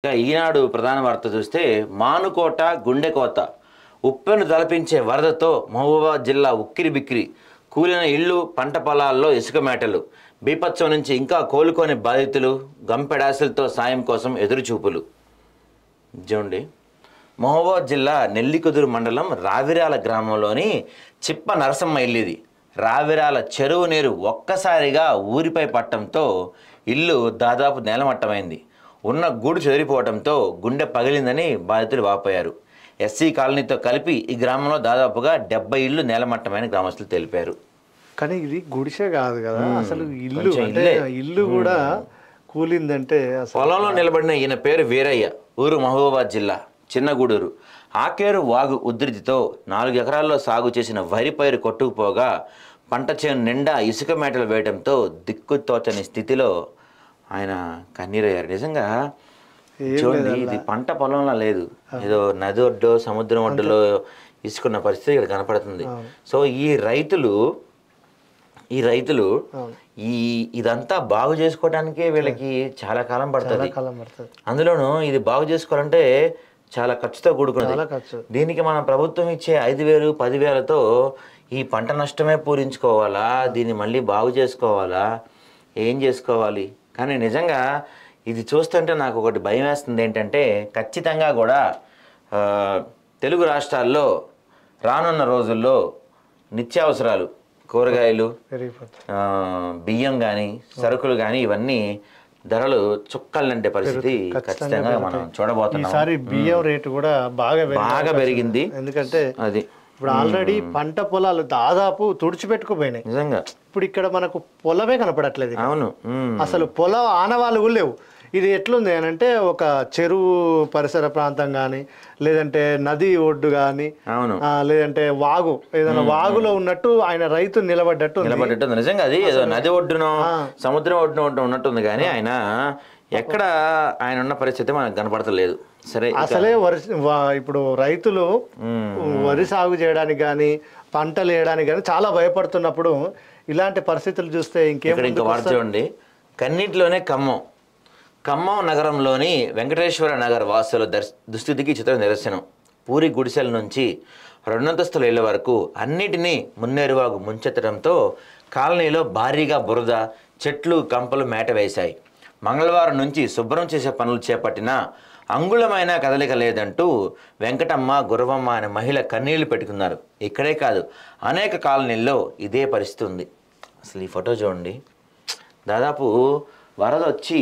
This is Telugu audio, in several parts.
ఇక ఈనాడు ప్రధాన వార్త చూస్తే మానుకోట గుండెకోత ఉప్పెను తలపించే వరదతో మహబూబాబాద్ జిల్లా ఉక్కిరిబిక్కిరి కూలిన ఇళ్ళు పంట పొలాల్లో ఇసుక మేటలు బీపత్సం నుంచి ఇంకా కోలుకోని బాధితులు గంపెడాసులతో సాయం కోసం ఎదురుచూపులు. చూడండి, మహబూబాబాద్ జిల్లా నెల్లికుదురు మండలం రావిరాల గ్రామంలోని చిప్ప నరసమ్మ ఇల్లుది. రావిరాల చెరువు నీరు ఒక్కసారిగా ఊరిపై పట్టడంతో ఇల్లు దాదాపు నేలమట్టమైంది. ఉన్న గూడు చెదిరిపోవడంతో గుండె పగిలిందని బాధితులు వాపోయారు. ఎస్సీ కాలనీతో కలిపి ఈ గ్రామంలో దాదాపుగా 70 ఇళ్ళు నేలమట్టమైన గ్రామస్తులు తెలిపారు. కానీ ఇది గుడిసె కాదు కదా, అసలు ఇల్లు అంటే ఇల్లు కూడా కూలిందంటే. పొలంలో నిలబడిన ఈయన పేరు వీరయ్య, ఊరు మహబూబాబాద్ జిల్లా చిన్నగూడూరు. ఆకేరు వాగు ఉధృతితో 4 ఎకరాల్లో సాగు చేసిన వరి పైరు కొట్టుకుపోగా పంట చేను నిండా ఇసుక మేటలు వేయడంతో దిక్కుతోచని స్థితిలో ఆయన కన్నీరయ్యారు. నిజంగా చూడండి, ఇది పంట పొలంలో లేదు, ఏదో నది ఒడ్డో సముద్రం ఒడ్డులో ఇసుకున్న పరిస్థితి ఇక్కడ కనపడుతుంది. సో ఈ రైతులు ఇదంతా బాగు చేసుకోవడానికే వీళ్ళకి చాలా కాలం పడుతుంది. అందులోనూ ఇది బాగు చేసుకోవాలంటే చాలా ఖర్చుతో కూడుకున్నది. దీనికి మనం ప్రభుత్వం ఇచ్చే 5,000 10,000తో ఈ పంట నష్టమే పూరించుకోవాలా, దీన్ని మళ్ళీ బాగు చేసుకోవాలా, ఏం చేసుకోవాలి? కానీ నిజంగా ఇది చూస్తుంటే నాకు ఒకటి భయం వేస్తుంది. ఏంటంటే ఖచ్చితంగా కూడా తెలుగు రాష్ట్రాల్లో రానున్న రోజుల్లో నిత్యావసరాలు, కూరగాయలు, బియ్యం కానీ సరుకులు కానీ ఇవన్నీ ధరలు చుక్కలంటే పరిస్థితి ఖచ్చితంగా మనం చూడబోతున్నాం. ఈసారి బియ్యం రేటు కూడా బాగా పెరిగింది. ఎందుకంటే అది ఇప్పుడు ఆల్రెడీ పంట పొలాలు దాదాపు తుడిచిపెట్టుకుపోయినాయి. నిజంగా ఇప్పుడు ఇక్కడ మనకు పొలమే కనపడట్లేదు. అవును, అసలు పొలం ఆనవాళ్ళు కూడా లేవు. ఇది ఎట్లుంది అని అంటే ఒక చెరువు పరిసర ప్రాంతం కానీ, లేదంటే నది ఒడ్డు కానీ, లేదంటే వాగు, ఏదైనా వాగులో ఉన్నట్టు ఆయన రైతు నిలబడ్డట్టు. నిజంగా అది ఏదో నది ఒడ్డునో సముద్రం ఒడ్డున ఉన్నట్టుంది. కానీ ఆయన ఎక్కడ ఆయన ఉన్న పరిస్థితి మనకు కనపడతలేదు. సరే, అసలే ఇప్పుడు రైతులు వరి సాగు చేయడానికి కానీ పంటలు వేయడానికి కానీ చాలా భయపడుతున్నప్పుడు ఇలాంటి పరిస్థితులు చూస్తే ఇంకా చూడండి. కన్నీటిలోనే ఖమ్మం నగరంలోని వెంకటేశ్వర నగర్ వాసుల దుస్థితికి చిత్ర నిదర్శనం. పూరి గుడిసెల నుంచి 2 అంతస్తుల ఇళ్ల వరకు అన్నిటినీ మున్నేరువాగు ముంచెత్తడంతో కాలనీలో భారీగా బురద, చెట్లు, కంపలు మేట వేశాయి. మంగళవారం నుంచి శుభ్రం చేసే పనులు చేపట్టినా అంగుళమైన కదలిక లేదంటూ వెంకటమ్మ, గురవమ్మ అనే మహిళ కన్నీళ్లు పెట్టుకున్నారు. ఇక్కడే కాదు, అనేక కాలనీల్లో ఇదే పరిస్థితి ఉంది. అసలు ఈ ఫోటో చూడండి, దాదాపు వరద వచ్చి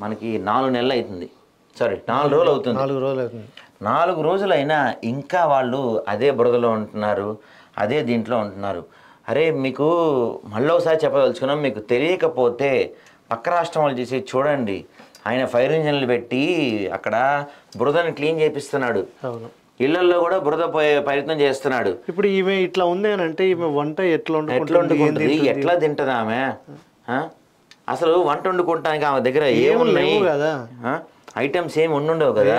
మనకి 4 నెలలు అవుతుంది. 4 రోజులు అవుతుంది. 4 రోజులైనా ఇంకా వాళ్ళు అదే బురదలో ఉంటున్నారు, అదే దీంట్లో ఉంటున్నారు. అరే, మీకు మళ్ళీ ఒకసారి చెప్పదలుచుకున్నాం, మీకు తెలియకపోతే పక్క రాష్ట్రం వాళ్ళు చేసి చూడండి. ఆయన ఫైర్ ఇంజన్లు పెట్టి అక్కడ బురదను క్లీన్ చేపిస్తున్నాడు. ఇళ్లలో కూడా బురద పోయే ప్రయత్నం చేస్తున్నాడు. ఇప్పుడు ఈమె ఇట్లా ఉంది అని అంటే ఈమె వంట ఎట్లా తింటది ఆమె? అసలు వంట వండుకోవటానికి ఆమె దగ్గర ఏమున్నాయి కదా, ఐటమ్స్ ఏమి ఉండుండవు కదా.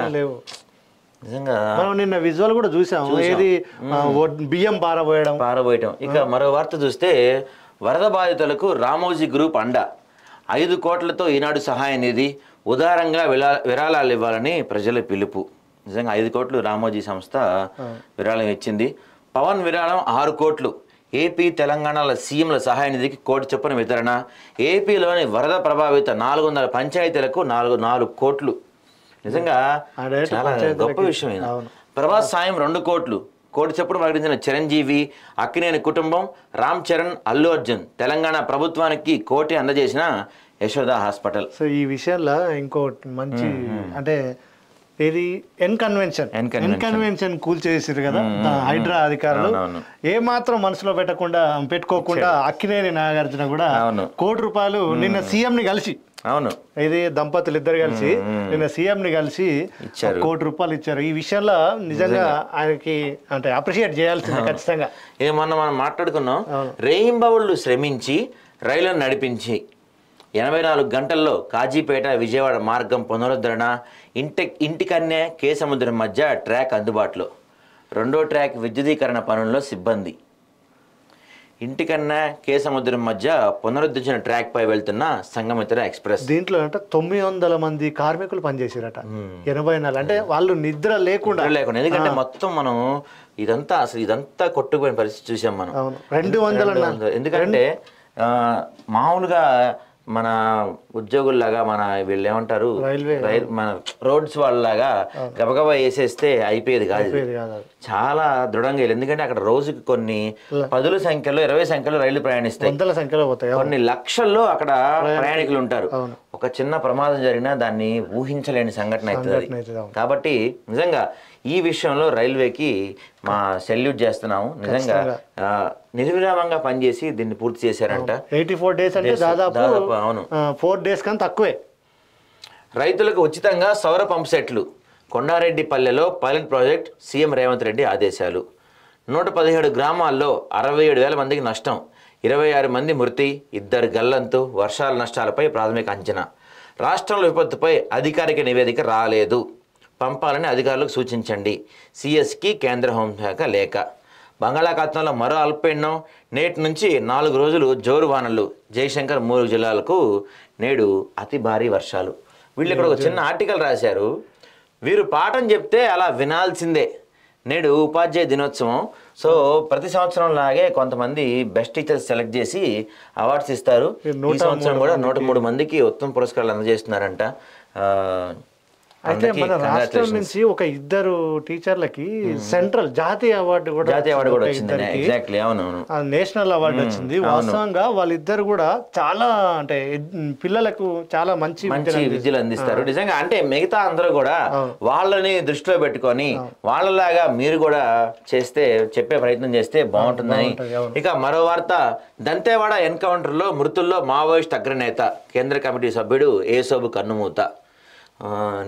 నిజంగా మనం నిన్న విజువల్ కూడా చూసాము, ఏది బియ్యం పారబోయటం. ఇక మరో వార్త చూస్తే వరద బాధితులకు రామోజీ గ్రూప్ అండ. 5 కోట్లతో ఈనాడు సహాయ నిధి ఉదారంగా విరాళాలు ఇవ్వాలని ప్రజల పిలుపు. నిజంగా 5 కోట్లు రామోజీ సంస్థ విరాళం ఇచ్చింది. పవన్ విరాళం 6 కోట్లు. ఏపీ, తెలంగాణల సీఎంల సహాయ నిధికి 1 కోటి చొప్పున వితరణ. ఏపీలోని వరద ప్రభావిత 400 పంచాయతీలకు 4 కోట్లు. నిజంగా చాలా గొప్ప విషయం. ప్రభాస్ సాయం 2 కోట్లు. 1 కోటి చొప్పున ప్రకటించిన చిరంజీవి, అక్కినేని కుటుంబం, రామ్ చరణ్, అల్లు అర్జున్. తెలంగాణ ప్రభుత్వానికి 1 కోటి అందజేసిన యశోద హాస్పిటల్. సో ఈ విషయంలో ఇంకో మంచి అంటే ఇది ఎన్ కన్వెన్షన్ కూల్ చేసిరు కదా హైడ్రా అధికారులు. ఏమాత్రం మనసులో పెట్టుకోకుండా అక్కినేని నాగార్జున కూడా 1 కోటి రూపాయలు నిన్న సీఎం ని కలిసి, ఇది దంపతులు ఇద్దరు కలిసి నిన్న సీఎం ని కలిసి 1 కోటి రూపాయలు ఇచ్చారు. ఈ విషయంలో నిజంగా ఆయనకి అంటే అప్రిషియేట్ చేయాల్సింది ఖచ్చితంగా. ఏమన్నా మనం మాట్లాడుకున్నాం, రేయింబవళ్ళు శ్రమించి రైళ్లను నడిపించి 84 గంటల్లో కాజీపేట విజయవాడ మార్గం పునరుద్ధరణ. ఇంటికన్నే కేసముద్రం మధ్య ట్రాక్ అందుబాటులో. 2వ ట్రాక్ విద్యుదీకరణ పనుల్లో సిబ్బంది. ఇంటికన్నా కే సముద్రం మధ్య పునరుద్ధరించిన ట్రాక్ పై వెళ్తున్న సంఘమిత్ర ఎక్స్ప్రెస్. దీంట్లో అంటే 900 మంది కార్మికులు పనిచేసారట 84. అంటే వాళ్ళు నిద్ర లేకుండా ఎందుకంటే మొత్తం మనం ఇదంతా కొట్టుకుపోయిన పరిస్థితి చూసాం మనం. 200 ఎందుకంటే మామూలుగా మన ఉద్యోగుల్లాగా మన వీళ్ళు ఏమంటారు మన రోడ్స్ వాళ్ళలాగా గబగబా వేసేస్తే అయిపోయేది కాదు. చాలా దృఢంగా వెళ్ళి, ఎందుకంటే అక్కడ రోజుకి కొన్ని 10 సంఖ్యలో 20 సంఖ్యలో రైళ్లు ప్రయాణిస్తాయి, కొన్ని లక్షల్లో అక్కడ ప్రయాణికులు ఉంటారు. ఒక చిన్న ప్రమాదం జరిగినా దాన్ని ఊహించలేని సంఘటన అవుతుంది. కాబట్టి నిజంగా ఈ విషయంలో రైల్వేకి మా సెల్యూట్ చేస్తున్నాము. నిజంగా నిర్విరామంగా పనిచేసి దీన్ని పూర్తి చేశారంట. 84 days అంటే దాదాపు అవును 4 days కన్నా తక్కువే. రైతులకు ఉచితంగా సౌర పంప్ సెట్లు. కొండారెడ్డిపల్లెలో pilot project, CM Revanth Reddy ఆదేశాలు. 117 గ్రామాల్లో 67,000 మందికి నష్టం, 26 మంది మృతి, 2 గల్లంతు. వర్షాల నష్టాలపై ప్రాథమిక అంచనా. రాష్ట్రంలో విపత్తుపై అధికారిక నివేదిక రాలేదు, పంపాలని అధికారులకు సూచించండి. సిఎస్కి కేంద్ర హోంశాఖ లేఖ. బంగాళాఖాతంలో మరో అల్పపీడనం, నేటి నుంచి 4 రోజులు జోరు వానలు. జయశంకర్ 3 జిల్లాలకు నేడు అతి భారీ వర్షాలు. వీళ్ళు ఇక్కడ ఒక చిన్న ఆర్టికల్ రాశారు. వీరు పాఠం చెప్తే అలా వినాల్సిందే. నేడు ఉపాధ్యాయ దినోత్సవం. సో ప్రతి సంవత్సరం లాగే కొంతమంది బెస్ట్ టీచర్స్ సెలెక్ట్ చేసి అవార్డ్స్ ఇస్తారు. ఈ సంవత్సరం కూడా 103 మందికి ఉత్తమ పురస్కారాలు అందజేస్తున్నారంట. అయితే మన రాష్ట్రం నుంచి ఒక 2 టీచర్లకి సెంట్రల్ జాతీయ అవార్డు కూడా వచ్చింది. ఎగ్జాక్ట్లీ, అవునవును, నేషనల్ అవార్డు వచ్చింది. వాస్తవంగా వాళ్ళిద్దరు కూడా చాలా అంటే పిల్లలకు చాలా మంచి విద్యలు అందిస్తారు. నిజంగా అంటే మిగతా అందరూ కూడా వాళ్ళని దృష్టిలో పెట్టుకొని వాళ్ళలాగా మీరు కూడా చేస్తే, చెప్పే ప్రయత్నం చేస్తే బాగుంటుందని. ఇక మరో వార్త, దంతేవాడ ఎన్కౌంటర్ లో మృతుల్లో మావోయిస్ట్ అగ్రనేత, కేంద్ర కమిటీ సభ్యుడు ఏసోబు కన్నుమూత.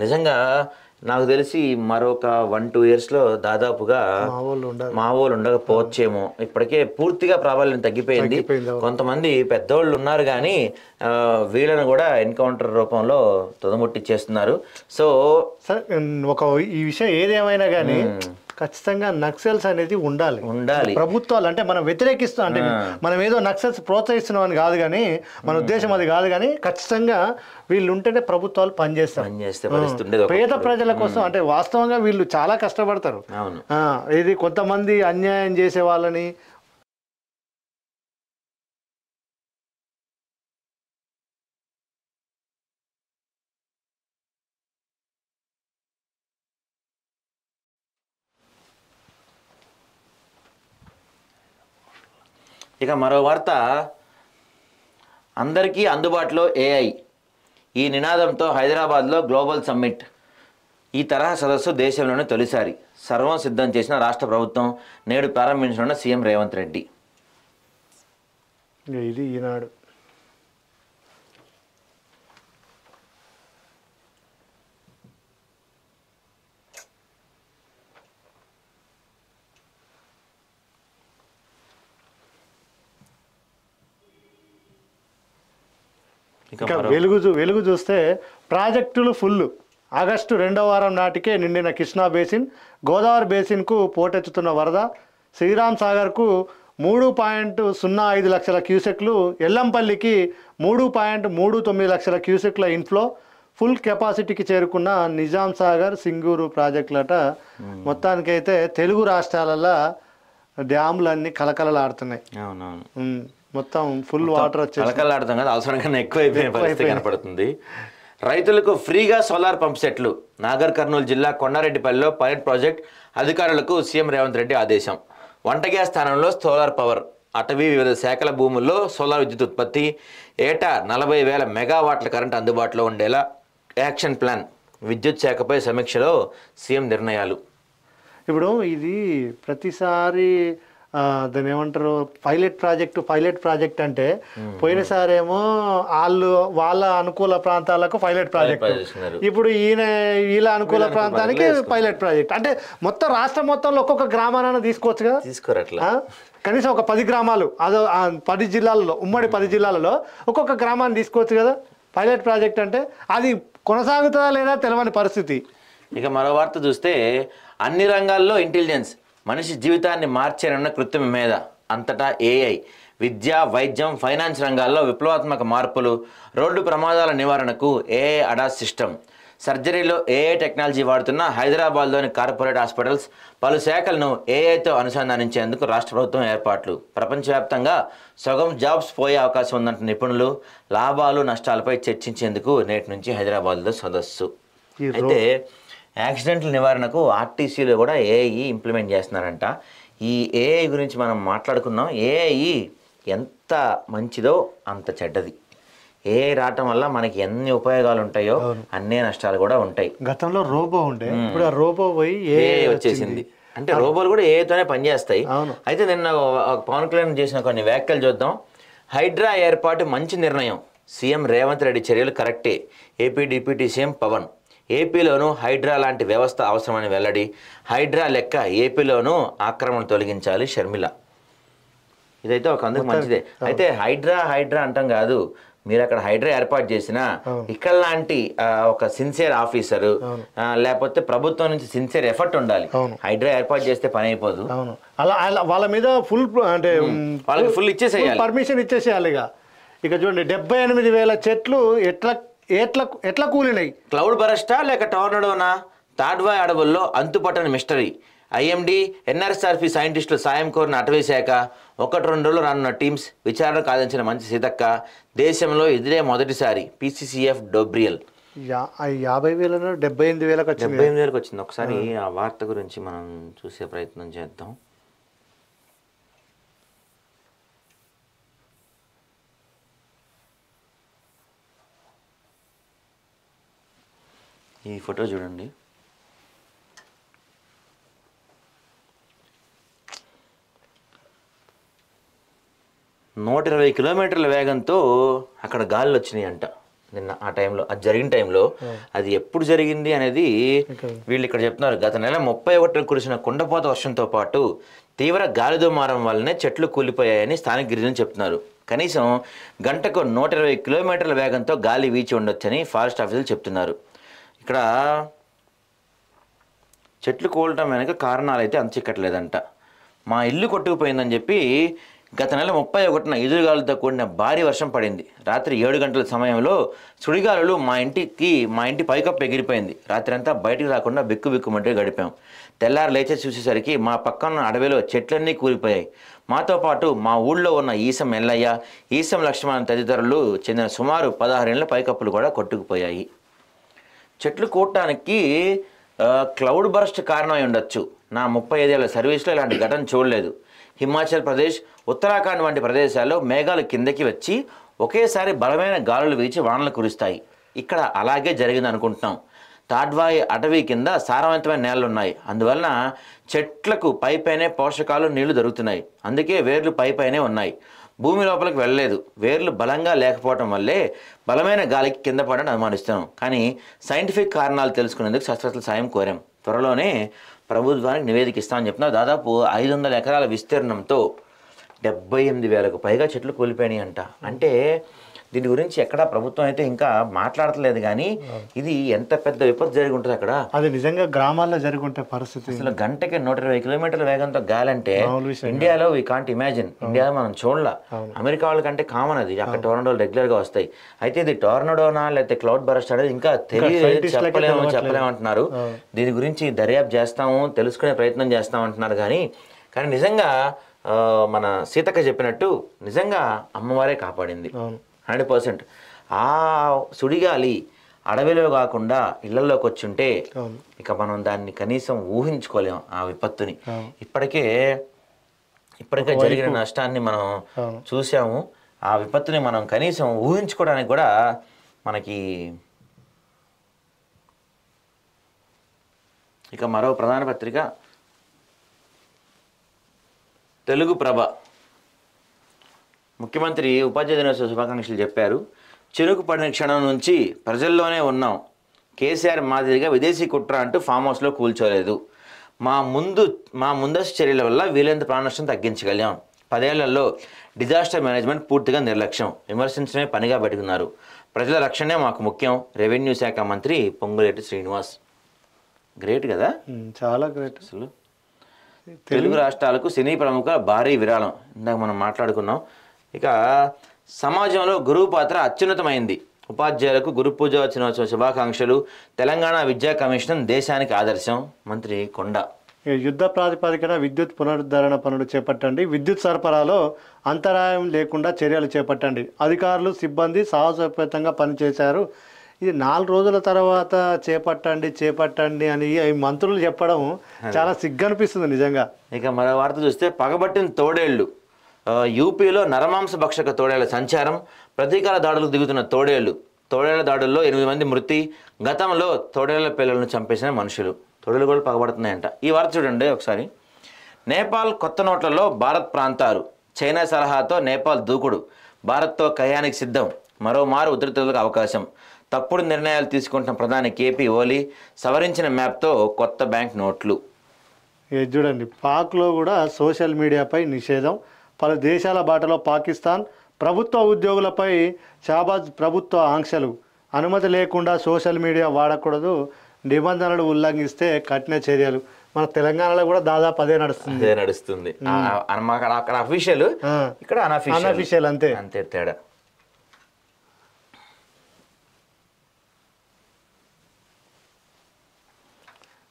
నిజంగా నాకు తెలిసి మరొక 1-2 yearsలో దాదాపుగా మావోలు ఉండకపోవచ్చేమో. ఇప్పటికే పూర్తిగా ప్రాబల్యం తగ్గిపోయింది. కొంతమంది పెద్దోళ్ళు ఉన్నారు కానీ వీళ్ళను కూడా ఎన్కౌంటర్ రూపంలో తుదముట్టిచ్చేస్తున్నారు. సో ఈ విషయం ఏదేమైనా కానీ ఖచ్చితంగా నక్సల్స్ అనేది ఉండాలి. ప్రభుత్వాలు అంటే మనం వ్యతిరేకిస్తాం, అంటే మనం ఏదో నక్సల్స్ ప్రోత్సహిస్తున్నాం అని కాదు, కానీ మన ఉద్దేశం అది కాదు. కానీ ఖచ్చితంగా వీళ్ళు ఉంటేనే ప్రభుత్వాలు పనిచేస్తాయి పేద ప్రజల కోసం. అంటే వాస్తవంగా వీళ్ళు చాలా కష్టపడతారు. ఇది కొంతమంది అన్యాయం చేసే వాళ్ళని ఇక మరో వార్త, అందరికీ అందుబాటులో ఏఐ. ఈ నినాదంతో హైదరాబాద్లో గ్లోబల్ సమ్మిట్. ఈ తరహా సదస్సు దేశంలోనే తొలిసారి. సర్వం సిద్ధం చేసిన రాష్ట్ర ప్రభుత్వం. నేడు ప్రారంభించనున్న సీఎం రేవంత్ రెడ్డి. ఇది ఈనాడు. ఇంకా వెలుగు చూస్తే ప్రాజెక్టులు ఫుల్. ఆగస్టు 2వ వారం నాటికే నిండిన కృష్ణా బేసిన్, గోదావరి బేసిన్కు పోటెత్తుతున్న వరద. శ్రీరామ్ సాగర్కు 3.05 లక్షల క్యూసెక్లు, ఎల్లంపల్లికి 3.39 లక్షల క్యూసెక్ల ఇన్ఫ్లో. ఫుల్ కెపాసిటీకి చేరుకున్న నిజాం సాగర్, సింగూరు ప్రాజెక్టులట. మొత్తానికైతే తెలుగు రాష్ట్రాలలో డ్యాములన్నీ కలకలలాడుతున్నాయి. మొత్తం ఫుల్ వాటర్ వచ్చి కలకలాడుతాం కదా, అవసరం కన్నా ఎక్కువైపోయిన పరిస్థితి కనపడుతుంది. రైతులకు ఫ్రీగా సోలార్ పంప్ సెట్లు. నాగర్ కర్నూలు జిల్లా కొండారెడ్డిపల్లిలో పైలట్ ప్రాజెక్ట్. అధికారులకు సీఎం రేవంత్ రెడ్డి ఆదేశం. వంట గ్యాస్ స్థానంలో సోలార్ పవర్. అటవీ వివిధ శాఖల భూముల్లో సోలార్ విద్యుత్ ఉత్పత్తి. ఏటా 40,000 మెగావాట్ల కరెంట్ అందుబాటులో ఉండేలా యాక్షన్ ప్లాన్. విద్యుత్ శాఖపై సమీక్షలో సీఎం నిర్ణయాలు. ఇప్పుడు ఇది ప్రతిసారి దాన్ని ఏమంటారు, పైలట్ ప్రాజెక్ట్ అంటే పోయినసారేమో వాళ్ళ అనుకూల ప్రాంతాలకు పైలట్ ప్రాజెక్ట్, ఇప్పుడు వీళ్ళ అనుకూల ప్రాంతానికి పైలట్ ప్రాజెక్ట్. అంటే మొత్తం రాష్ట్రం మొత్తంలో ఒక్కొక్క గ్రామాన్ని తీసుకోవచ్చు కదా, తీసుకోరట్లా కనీసం ఒక 10 గ్రామాలు, అదో 10 జిల్లాలలో, ఉమ్మడి 10 జిల్లాలలో ఒక్కొక్క గ్రామాన్ని తీసుకోవచ్చు కదా. పైలట్ ప్రాజెక్ట్ అంటే అది కొనసాగుతుందా లేదా తెలియని పరిస్థితి. ఇక మరో వార్త చూస్తే, అన్ని రంగాల్లో ఇంటెలిజెన్స్. మనిషి జీవితాన్ని మార్చేనన్న కృత్రిమ మేధ. అంతటా ఏఐ. విద్య, వైద్యం, ఫైనాన్స్ రంగాల్లో విప్లవాత్మక మార్పులు, రోడ్డు ప్రమాదాల నివారణకు ఏఐ అడాస్ సిస్టమ్, సర్జరీలో ఏఐ టెక్నాలజీ వాడుతున్న హైదరాబాద్లోని కార్పొరేట్ హాస్పిటల్స్, పలు శాఖలను ఏఐతో అనుసంధానించేందుకు రాష్ట్ర ప్రభుత్వం ఏర్పాట్లు, ప్రపంచవ్యాప్తంగా సగం జాబ్స్ పోయే అవకాశం ఉందంటున్న నిపుణులు, లాభాలు నష్టాలపై చర్చించేందుకు నేటి నుంచి హైదరాబాద్లో సదస్సు. అయితే యాక్సిడెంట్ల నివారణకు ఆర్టీసీలో కూడా ఏఐ ఇంప్లిమెంట్ చేస్తున్నారంట. ఈ ఏఐ గురించి మనం మాట్లాడుకున్నాం. ఏఐ ఎంత మంచిదో అంత చెడ్డది. ఏఐ రావటం వల్ల మనకి ఎన్ని ఉపయోగాలు ఉంటాయో అన్నే నష్టాలు కూడా ఉంటాయి. గతంలో రోబో ఉండే, ఇప్పుడు ఆ రోబో పోయి ఏఐ వచ్చేసింది. అంటే రోబోలు కూడా ఏఐతోనే పనిచేస్తాయి. అయితే నిన్న పవన్ కళ్యాణ్ చేసిన కొన్ని వ్యాఖ్యలు చూద్దాం. హైడ్రా ఏర్పాటు మంచి నిర్ణయం, సీఎం రేవంత్ రెడ్డి చర్యలు కరెక్టే, ఏపీ డిప్యూటీ సీఎం పవన్. ఏపీలోనూ హైడ్రా లాంటి వ్యవస్థ అవసరమని వెల్లడి, హైడ్రా లెక్క ఏపీలోనూ ఆక్రమణ తొలగించాలి షర్మిల. ఇదైతే ఒక అందుకు మంచిదే. అయితే హైడ్రా అంటాం కాదు, మీరు అక్కడ హైడ్రా ఏర్పాటు చేసిన ఇక్కడ లాంటి ఒక సిన్సియర్ ఆఫీసరు లేకపోతే ప్రభుత్వం నుంచి సిన్సియర్ ఎఫర్ట్ ఉండాలి. హైడ్రా ఏర్పాటు చేస్తే పని అయిపోదు. అలా వాళ్ళ మీద ఫుల్ అంటే వాళ్ళకి ఫుల్ ఇచ్చేసేయాలి, పర్మిషన్ ఇచ్చేసేయాలి. ఇక చూడండి 78,000 చెట్లు ఎట్లా కూలినాయి. క్లౌడ్ బరస్టా లేక టోర్నడోనా? తాడ్వాయ్ అడవుల్లో అంతుపట్టని మిస్టరీ. ఐఎండి, ఎన్ఆర్ఎస్ఆర్పి సైంటిస్టులు సాయం కోరిన అటవీ శాఖ. 1-2 రోజులు రానున్న టీమ్స్. విచారణ కాదించిన మంచి సీతక్క. దేశంలో ఇదిరే మొదటిసారి పీసీసీఎఫ్ డోబ్రియల్. 50,000 78,000 78,000 వచ్చింది. ఒకసారి ఆ వార్త గురించి మనం చూసే ప్రయత్నం చేద్దాం. ఈ ఫోటో చూడండి. నూట 120 కిలోమీటర్ల వేగంతో అక్కడ గాలులు వచ్చినాయి అంట నిన్న. ఆ టైంలో, అది జరిగిన టైంలో, అది ఎప్పుడు జరిగింది అనేది వీళ్ళు ఇక్కడ చెప్తున్నారు. గత నెల 31 కురిసిన కుండపోత వర్షంతో పాటు తీవ్ర గాలి దుమారం వల్లనే చెట్లు కూలిపోయాయని స్థానిక గిరిజనులు చెప్తున్నారు. కనీసం గంటకు 120 కిలోమీటర్ల వేగంతో గాలి వీచి ఉండొచ్చని ఫారెస్ట్ ఆఫీసర్లు చెప్తున్నారు. ఇక్కడ చెట్లు కూలటం వెనక కారణాలు అయితే అంతుచిక్కట్లేదంట. మా ఇల్లు కొట్టుకుపోయిందని చెప్పి గత నెల 31న ఎదురుగాలులతో కూడిన భారీ వర్షం పడింది. రాత్రి 7 గంటల సమయంలో సుడిగాలులు మా ఇంటి పైకప్పు ఎగిరిపోయింది. రాత్రి అంతా బయటికి రాకుండా బిక్కుబిక్కుమంటే గడిపాం. తెల్లారు లేచి చూసేసరికి మా పక్కన అడవిలో చెట్లన్నీ కూలిపోయాయి. మాతో పాటు మా ఊళ్ళో ఉన్న ఈసం ఎల్లయ్య, ఈసం లక్ష్మణ్ తదితరులు చెందిన సుమారు 16 ఏళ్ల పైకప్పులు కూడా కొట్టుకుపోయాయి. చెట్లు కూడటానికి క్లౌడ్ బరస్ట్ కారణమై ఉండొచ్చు. నా 35 ఏళ్ల సర్వీస్లో ఇలాంటి ఘటన చూడలేదు. హిమాచల్ ప్రదేశ్, ఉత్తరాఖండ్ వంటి ప్రదేశాల్లో మేఘాలు కిందకి వచ్చి ఒకేసారి బలమైన గాలులు వీచి వానలు కురుస్తాయి. ఇక్కడ అలాగే జరిగింది అనుకుంటున్నాం. తాడ్వాయి అటవీ కింద సారవంతమైన నేలలు ఉన్నాయి. అందువలన చెట్లకు పైపైనే పోషకాలు, నీళ్లు దొరుకుతున్నాయి. అందుకే వేర్లు పైపైనే ఉన్నాయి, భూమి లోపలికి వెళ్ళలేదు. వేర్లు బలంగా లేకపోవడం వల్లే బలమైన గాలికి కింద పడని అనుమానిస్తున్నాం. కానీ సైంటిఫిక్ కారణాలు తెలుసుకునేందుకు శాస్త్రవేత్తల సాయం కోరాం. త్వరలోనే ప్రభుత్వానికి నివేదిక ఇస్తామని చెప్తున్నారు. దాదాపు 500 ఎకరాల విస్తీర్ణంతో 78,000కు పైగా చెట్లు కూలిపోయినాయి అంట. అంటే దీని గురించి ఎక్కడా ప్రభుత్వం అయితే ఇంకా మాట్లాడట్లేదు. కానీ ఇది ఎంత పెద్ద విపత్తు జరిగి ఉంటుంది అక్కడ. అది నిజంగా గ్రామాల్లో జరిగి ఉంటే పరిస్థితి. అసలు గంటకి 120 కిలోమీటర్ల వేగంతో గాలి అంటే ఇండియాలో వీ కాంట్ ఇమాజిన్. ఇండియాలో మనం చూడలా. అమెరికా వాళ్ళకంటే కామన్ అది. అక్కడ టోర్నడోలు రెగ్యులర్గా వస్తాయి. అయితే ఇది టోర్నడోనా లేకపోతే క్లౌడ్ బరస్ట్ అనేది ఇంకా చెప్పలేమంటున్నారు. దీని గురించి దర్యాప్తు చేస్తాము, తెలుసుకునే ప్రయత్నం చేస్తామంటున్నారు. కానీ నిజంగా మన సీతక్క చెప్పినట్టు నిజంగా అమ్మవారే కాపాడింది 100%. ఆ సుడిగాలి అడవిలో కాకుండా ఇళ్లలోకి వచ్చుంటే ఇక మనం దాన్ని కనీసం ఊహించుకోలేం ఆ విపత్తుని. ఇప్పటికే జరిగిన నష్టాన్ని మనం చూసాము. ఆ విపత్తుని మనం కనీసం ఊహించుకోవడానికి కూడా మనకి. ఇక మరో ప్రధాన పత్రిక తెలుగు ప్రభ. ముఖ్యమంత్రి ఉపాధ్యాయ దినోత్సవ శుభాకాంక్షలు చెప్పారు. చిరుకు పడిన క్షణం నుంచి ప్రజల్లోనే ఉన్నాం. కేసీఆర్ మాదిరిగా విదేశీ కుట్ర అంటూ ఫామ్ హౌస్లో కూల్చోలేదు. మా ముందస్తు చర్యల వల్ల వీలైనంత ప్రాణ నష్టం తగ్గించగలిగాం. 10 ఏళ్లలో డిజాస్టర్ మేనేజ్మెంట్ పూర్తిగా నిర్లక్ష్యం, విమర్శించడమే పనిగా పెట్టుకున్నారు. ప్రజల రక్షణే మాకు ముఖ్యం. రెవెన్యూ శాఖ మంత్రి పొంగులేటి శ్రీనివాస్. గ్రేట్ కదా, చాలా గ్రేట్. అసలు తెలుగు రాష్ట్రాలకు సినీ ప్రముఖ భారీ విరాళం. ఇందాక మనం మాట్లాడుకున్నాం. ఇక సమాజంలో గురువు పాత్ర అత్యున్నతమైంది, ఉపాధ్యాయులకు గురు పూజ దినోత్సవ శుభాకాంక్షలు, తెలంగాణ విద్యా కమిషన్ దేశానికి ఆదర్శం, మంత్రి కొండ. యుద్ధ ప్రాతిపదికన విద్యుత్ పునరుద్ధరణ పనులు చేపట్టండి, విద్యుత్ సరఫరాలో అంతరాయం లేకుండా చర్యలు చేపట్టండి, అధికారులు సిబ్బంది సాహసోపేతంగా పనిచేశారు. ఇది 4 రోజుల తర్వాత చేపట్టండి అని ఈ మంత్రులు చెప్పడం చాలా సిగ్గనిపిస్తుంది నిజంగా. ఇక మరో వార్త చూస్తే పగబట్టిన తోడేళ్లు, యూపీలో నరమాంస భక్షక తోడేళ్ల సంచారం, ప్రతీకార దాడులకు దిగుతున్న తోడేళ్ల దాడుల్లో 8 మంది మృతి, గతంలో తోడేళ్ల పిల్లలను చంపేసిన మనుషులు, తోడేళ్లు కూడా పగబడుతున్నాయంట. ఈ వార్త చూడండి ఒకసారి. నేపాల్ కొత్త నోట్లలో భారత్ ప్రాంతాలు, చైనా సలహాతో నేపాల్ దూకుడు, భారత్తో కయ్యానికి సిద్ధం, మరోమారు ఉధృతులకు అవకాశం, తప్పుడు నిర్ణయాలు తీసుకుంటున్న ప్రధాని కేపీ ఓలీ, సవరించిన మ్యాప్తో కొత్త బ్యాంక్ నోట్లు. ఇది చూడండి, పాక్లో కూడా సోషల్ మీడియాపై నిషేధం, పలు దేశాల బాటలో పాకిస్తాన్, ప్రభుత్వ ఉద్యోగులపై షాబాజ్ ప్రభుత్వ ఆంక్షలు, అనుమతి లేకుండా సోషల్ మీడియా వాడకూడదు, నిబంధనలు ఉల్లంఘిస్తే కఠిన చర్యలు. మన తెలంగాణలో కూడా దాదాపు అదే నడుస్తుంది. అక్కడ అఫీషియల్, ఇక్కడ అనఫీషియల్, అంతే తేడా.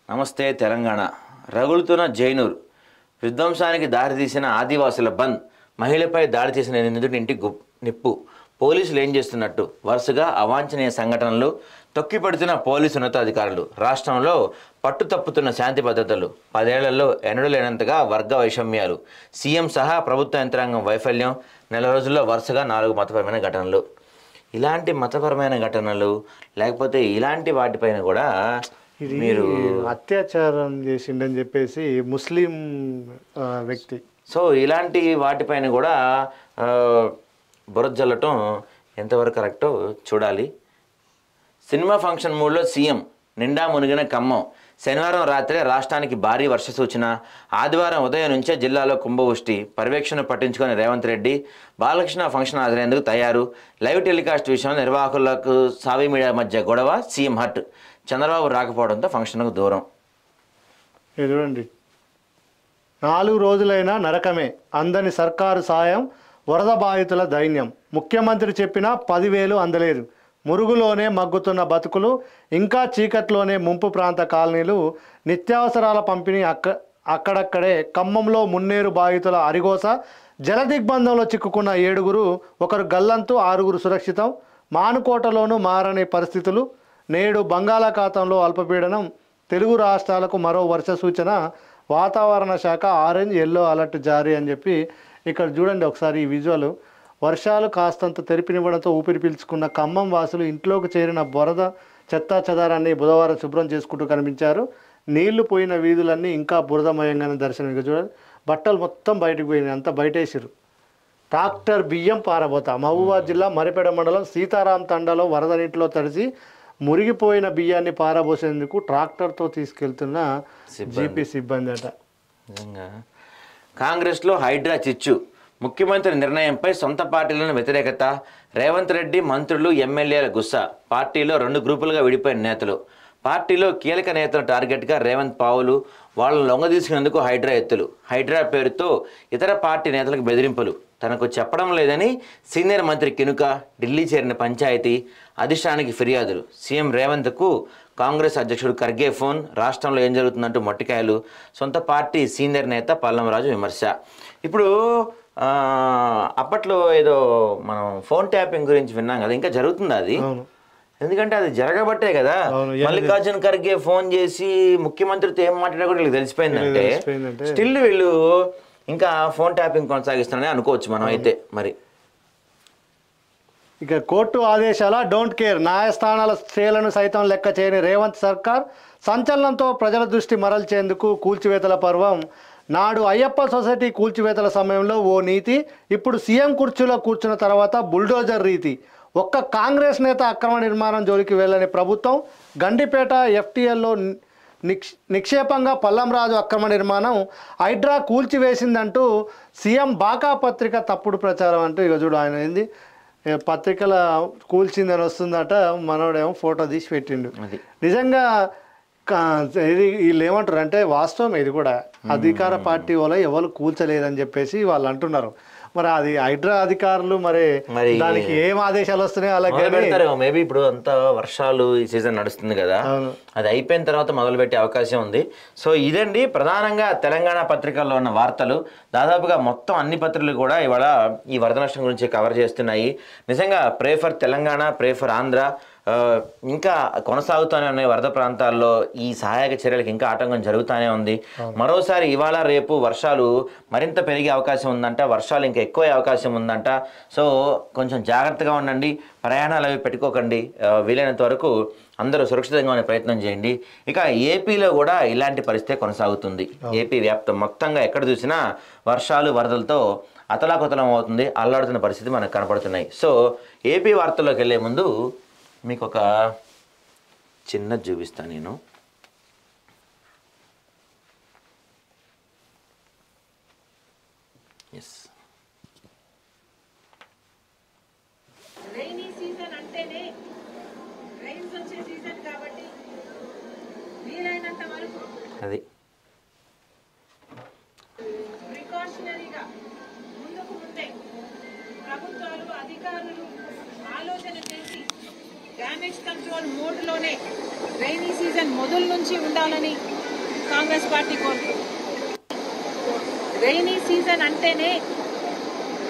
నమస్తే తెలంగాణ. రగులుతున్న జైనూర్, విధ్వంసానికి దారితీసిన ఆదివాసుల బంద్, మహిళపై దాడి చేసిన నిందితుడి ఇంటి నిప్పు, పోలీసులు ఏం చేస్తున్నట్టు, వరుసగా అవాంఛనీయ సంఘటనలు, తొక్కిపడుతున్న పోలీసు ఉన్నతాధికారులు, రాష్ట్రంలో పట్టు తప్పుతున్న శాంతి భద్రతలు, 10 ఏళ్లలో ఎన్నడూ లేనంతగా వర్గ వైషమ్యాలు, సీఎం సహా ప్రభుత్వ యంత్రాంగం వైఫల్యం, నెల రోజుల్లో వరుసగా 4 మతపరమైన ఘటనలు. ఇలాంటి మతపరమైన ఘటనలు లేకపోతే ఇలాంటి వాటిపైన కూడా ఇది మీరు అత్యాచారం చేసిండని చెప్పేసి ముస్లిం వ్యక్తి. సో ఇలాంటి వాటిపైన కూడా బురద జల్లటం ఎంతవరకు కరెక్టో చూడాలి. సినిమా ఫంక్షన్ మూడ్లో సీఎం, నిండా మునిగిన ఖమ్మం, శనివారం రాత్రి రాష్ట్రానికి భారీ వర్ష సూచన, ఆదివారం ఉదయం నుంచే జిల్లాలో కుంభవృష్టి, పర్యవేక్షణ పట్టించుకొని రేవంత్ రెడ్డి, బాలకృష్ణ ఫంక్షన్ హాజరేందుకు తయారు, లైవ్ టెలికాస్ట్ విషయంలో నిర్వాహకులకు సావి మీడియా మధ్య గొడవ, సీఎం హట్, చంద్రబాబు రాకపోవడంతో ఫంక్షన్కు దూరం. చూడండి, 4 రోజులైనా నరకమే, అందని సర్కారు సాయం, వరద బాధితుల దైన్యం, ముఖ్యమంత్రి చెప్పినా 10,000 అందలేదు, మురుగులోనే మగ్గుతున్న బతుకులు, ఇంకా చీకట్లోనే ముంపు ప్రాంత కాలనీలు, నిత్యావసరాల పంపిణీ అక్కడక్కడే, ఖమ్మంలో మున్నేరు బాధితుల అరిగోస, జలదిగ్బంధంలో చిక్కుకున్న 7గురు, ఒకరు గల్లంతు, 6గురు సురక్షితం, మానుకోటలోనూ మారని పరిస్థితులు, నేడు బంగాళాఖాతంలో అల్పపీడనం, తెలుగు రాష్ట్రాలకు మరో వర్ష సూచన, వాతావరణ శాఖ ఆరెంజ్ ఎల్లో అలర్ట్ జారీ అని చెప్పి ఇక్కడ చూడండి ఒకసారి ఈ విజువల్. వర్షాలు కాస్తంత తెరిపినివ్వడంతో ఊపిరి పీల్చుకున్న ఖమ్మం వాసులు ఇంట్లోకి చేరిన బురద చెత్తా చెదారాన్ని బుధవారం శుభ్రం చేసుకుంటూ కనిపించారు. నీళ్లు పోయిన వీధులన్నీ ఇంకా బురదమయంగానే దర్శనం. చూడండి, బట్టలు మొత్తం బయటకు పోయినాయి, అంతా బయటేసారు. ట్రాక్టర్ బియ్యం పారబోత, మహబూబాద్ జిల్లా మరిపేడ మండలం సీతారాం తండాలో వరద నీటిలో తడిసి మురిగిపోయిన బియ్యాన్ని పారబోసేందుకు ట్రాక్టర్తో తీసుకెళ్తున్న జీపీ సిబ్బంది అట. నిజంగా కాంగ్రెస్లో హైడ్రా చిచ్చు, ముఖ్యమంత్రి నిర్ణయంపై సొంత పార్టీలను వ్యతిరేకత, రేవంత్ రెడ్డి మంత్రులు ఎమ్మెల్యేల గుస్సా, పార్టీలో 2 గ్రూపులుగా విడిపోయిన నేతలు, పార్టీలో కీలక నేతల టార్గెట్గా రేవంత్ పావులు, వాళ్ళను లొంగదీసుకునేందుకు హైడ్రా ఎత్తులు, హైడ్రా పేరుతో ఇతర పార్టీ నేతలకు బెదిరింపులు, తనకు చెప్పడం లేదని సీనియర్ మంత్రి కినుక, ఢిల్లీ చేరిన పంచాయతీ అధిష్టానానికి ఫిర్యాదులు, సీఎం రేవంత్కు కాంగ్రెస్ అధ్యక్షుడు ఖర్గే ఫోన్, రాష్ట్రంలో ఏం జరుగుతుందంటూ మొట్టికాయలు, సొంత పార్టీ సీనియర్ నేత పల్లంరాజు విమర్శ. ఇప్పుడు అప్పట్లో ఏదో మనం ఫోన్ ట్యాపింగ్ గురించి విన్నాం కదా, ఇంకా జరుగుతుందా అది? ఎందుకంటే అది జరగబట్టే కదా మల్లికార్జున్ ఖర్గే ఫోన్ చేసి ముఖ్యమంత్రితో ఏం మాట్లాడా కూడా వీళ్ళకి తెలిసిపోయిందంటే స్టిల్ వీళ్ళు ఇంకా ఫోన్ ట్యాపింగ్ కొనసాగిస్తున్నారని అనుకోవచ్చు మనం అయితే. మరి ఇక కోర్టు ఆదేశాల డోంట్ కేర్, న్యాయస్థానాల స్టేలను సైతం లెక్క చేయని రేవంత్ సర్కార్, సంచలనంతో ప్రజల దృష్టి మరల్చేందుకు కూల్చివేతల పర్వం. నాడు అయ్యప్ప సొసైటీ కూల్చివేతల సమయంలో ఓ నీతి, ఇప్పుడు సీఎం కుర్చీలో కూర్చున్న తర్వాత బుల్డోజర్ రీతి. ఒక్క కాంగ్రెస్ నేత అక్రమ నిర్మాణం జోలికి వెళ్ళని ప్రభుత్వం, గండిపేట ఎఫ్టీఎల్లో నిక్షేపంగా పల్లంరాజు అక్రమ నిర్మాణం, హైడ్రా కూల్చివేసిందంటూ సీఎం బాకా పత్రిక తప్పుడు ప్రచారం అంటూ ఇక చూడు ఆయన ఏంది పత్రికల కూల్చిందని వస్తుందట, మనోడేమో ఫోటో తీసి పెట్టిండు. నిజంగా ఇది వీళ్ళు ఏమంటారు అంటే వాస్తవం, ఇది కూడా అధికార పార్టీ వల్ల ఎవరు కూల్చలేదని చెప్పేసి వాళ్ళు అంటున్నారు. మరి అది హైడ్రా అధికారులు మరి దానికి ఏం ఆదేశాలు వస్తున్నాయి అలాగే మేబీ ఇప్పుడు అంతా వర్షాలు ఈ సీజన్ నడుస్తుంది కదా, అది అయిపోయిన తర్వాత మొదలుపెట్టే అవకాశం ఉంది. సో ఇదండి ప్రధానంగా తెలంగాణ పత్రికల్లో ఉన్న వార్తలు. దాదాపుగా మొత్తం అన్ని పత్రికలు కూడా ఇవాళ ఈ వరద నష్టం గురించి కవర్ చేస్తున్నాయి. నిజంగా pray for Telangana, pray for Andhra. ఇంకా కొనసాగుతూనే ఉన్నాయి వరద ప్రాంతాల్లో. ఈ సహాయక చర్యలకు ఇంకా ఆటంకం జరుగుతూనే ఉంది. మరోసారి ఇవాళ రేపు వర్షాలు మరింత పెరిగే అవకాశం ఉందంట, వర్షాలు ఇంకా ఎక్కువ అవకాశం ఉందంట. సో కొంచెం జాగ్రత్తగా ఉండండి, ప్రయాణాలు అవి పెట్టుకోకండి. వీలైనంత వరకు అందరూ సురక్షితంగా ఉండే ప్రయత్నం చేయండి. ఇక ఏపీలో కూడా ఇలాంటి పరిస్థితి కొనసాగుతుంది. ఏపీ వ్యాప్తం మొత్తంగా ఎక్కడ చూసినా వర్షాలు వరదలతో అతలాకుతలం అవుతుంది, అల్లాడుతున్న పరిస్థితి మనకు కనపడుతున్నాయి. సో ఏపీ వార్తల్లోకి వెళ్ళే ముందు మీకు ఒక చిన్నది చూపిస్తాను నేను. ఎస్, రైనీ సీజన్ అంటేనే రైన్స్ వచ్చే సీజన్ కాబట్టి వీలైనంత వరకు అది ప్రికాషనరీగా ముందుకు ఉంటే ప్రభుత్వాలు అధికారులు ఆలోచన చేసి డ్యామేజ్ కంట్రోల్ మోడ్లోనే రైనీ సీజన్ మొదలు నుంచి ఉండాలని కాంగ్రెస్ పార్టీ కోరుతుంది. రైనీ సీజన్ అంటేనే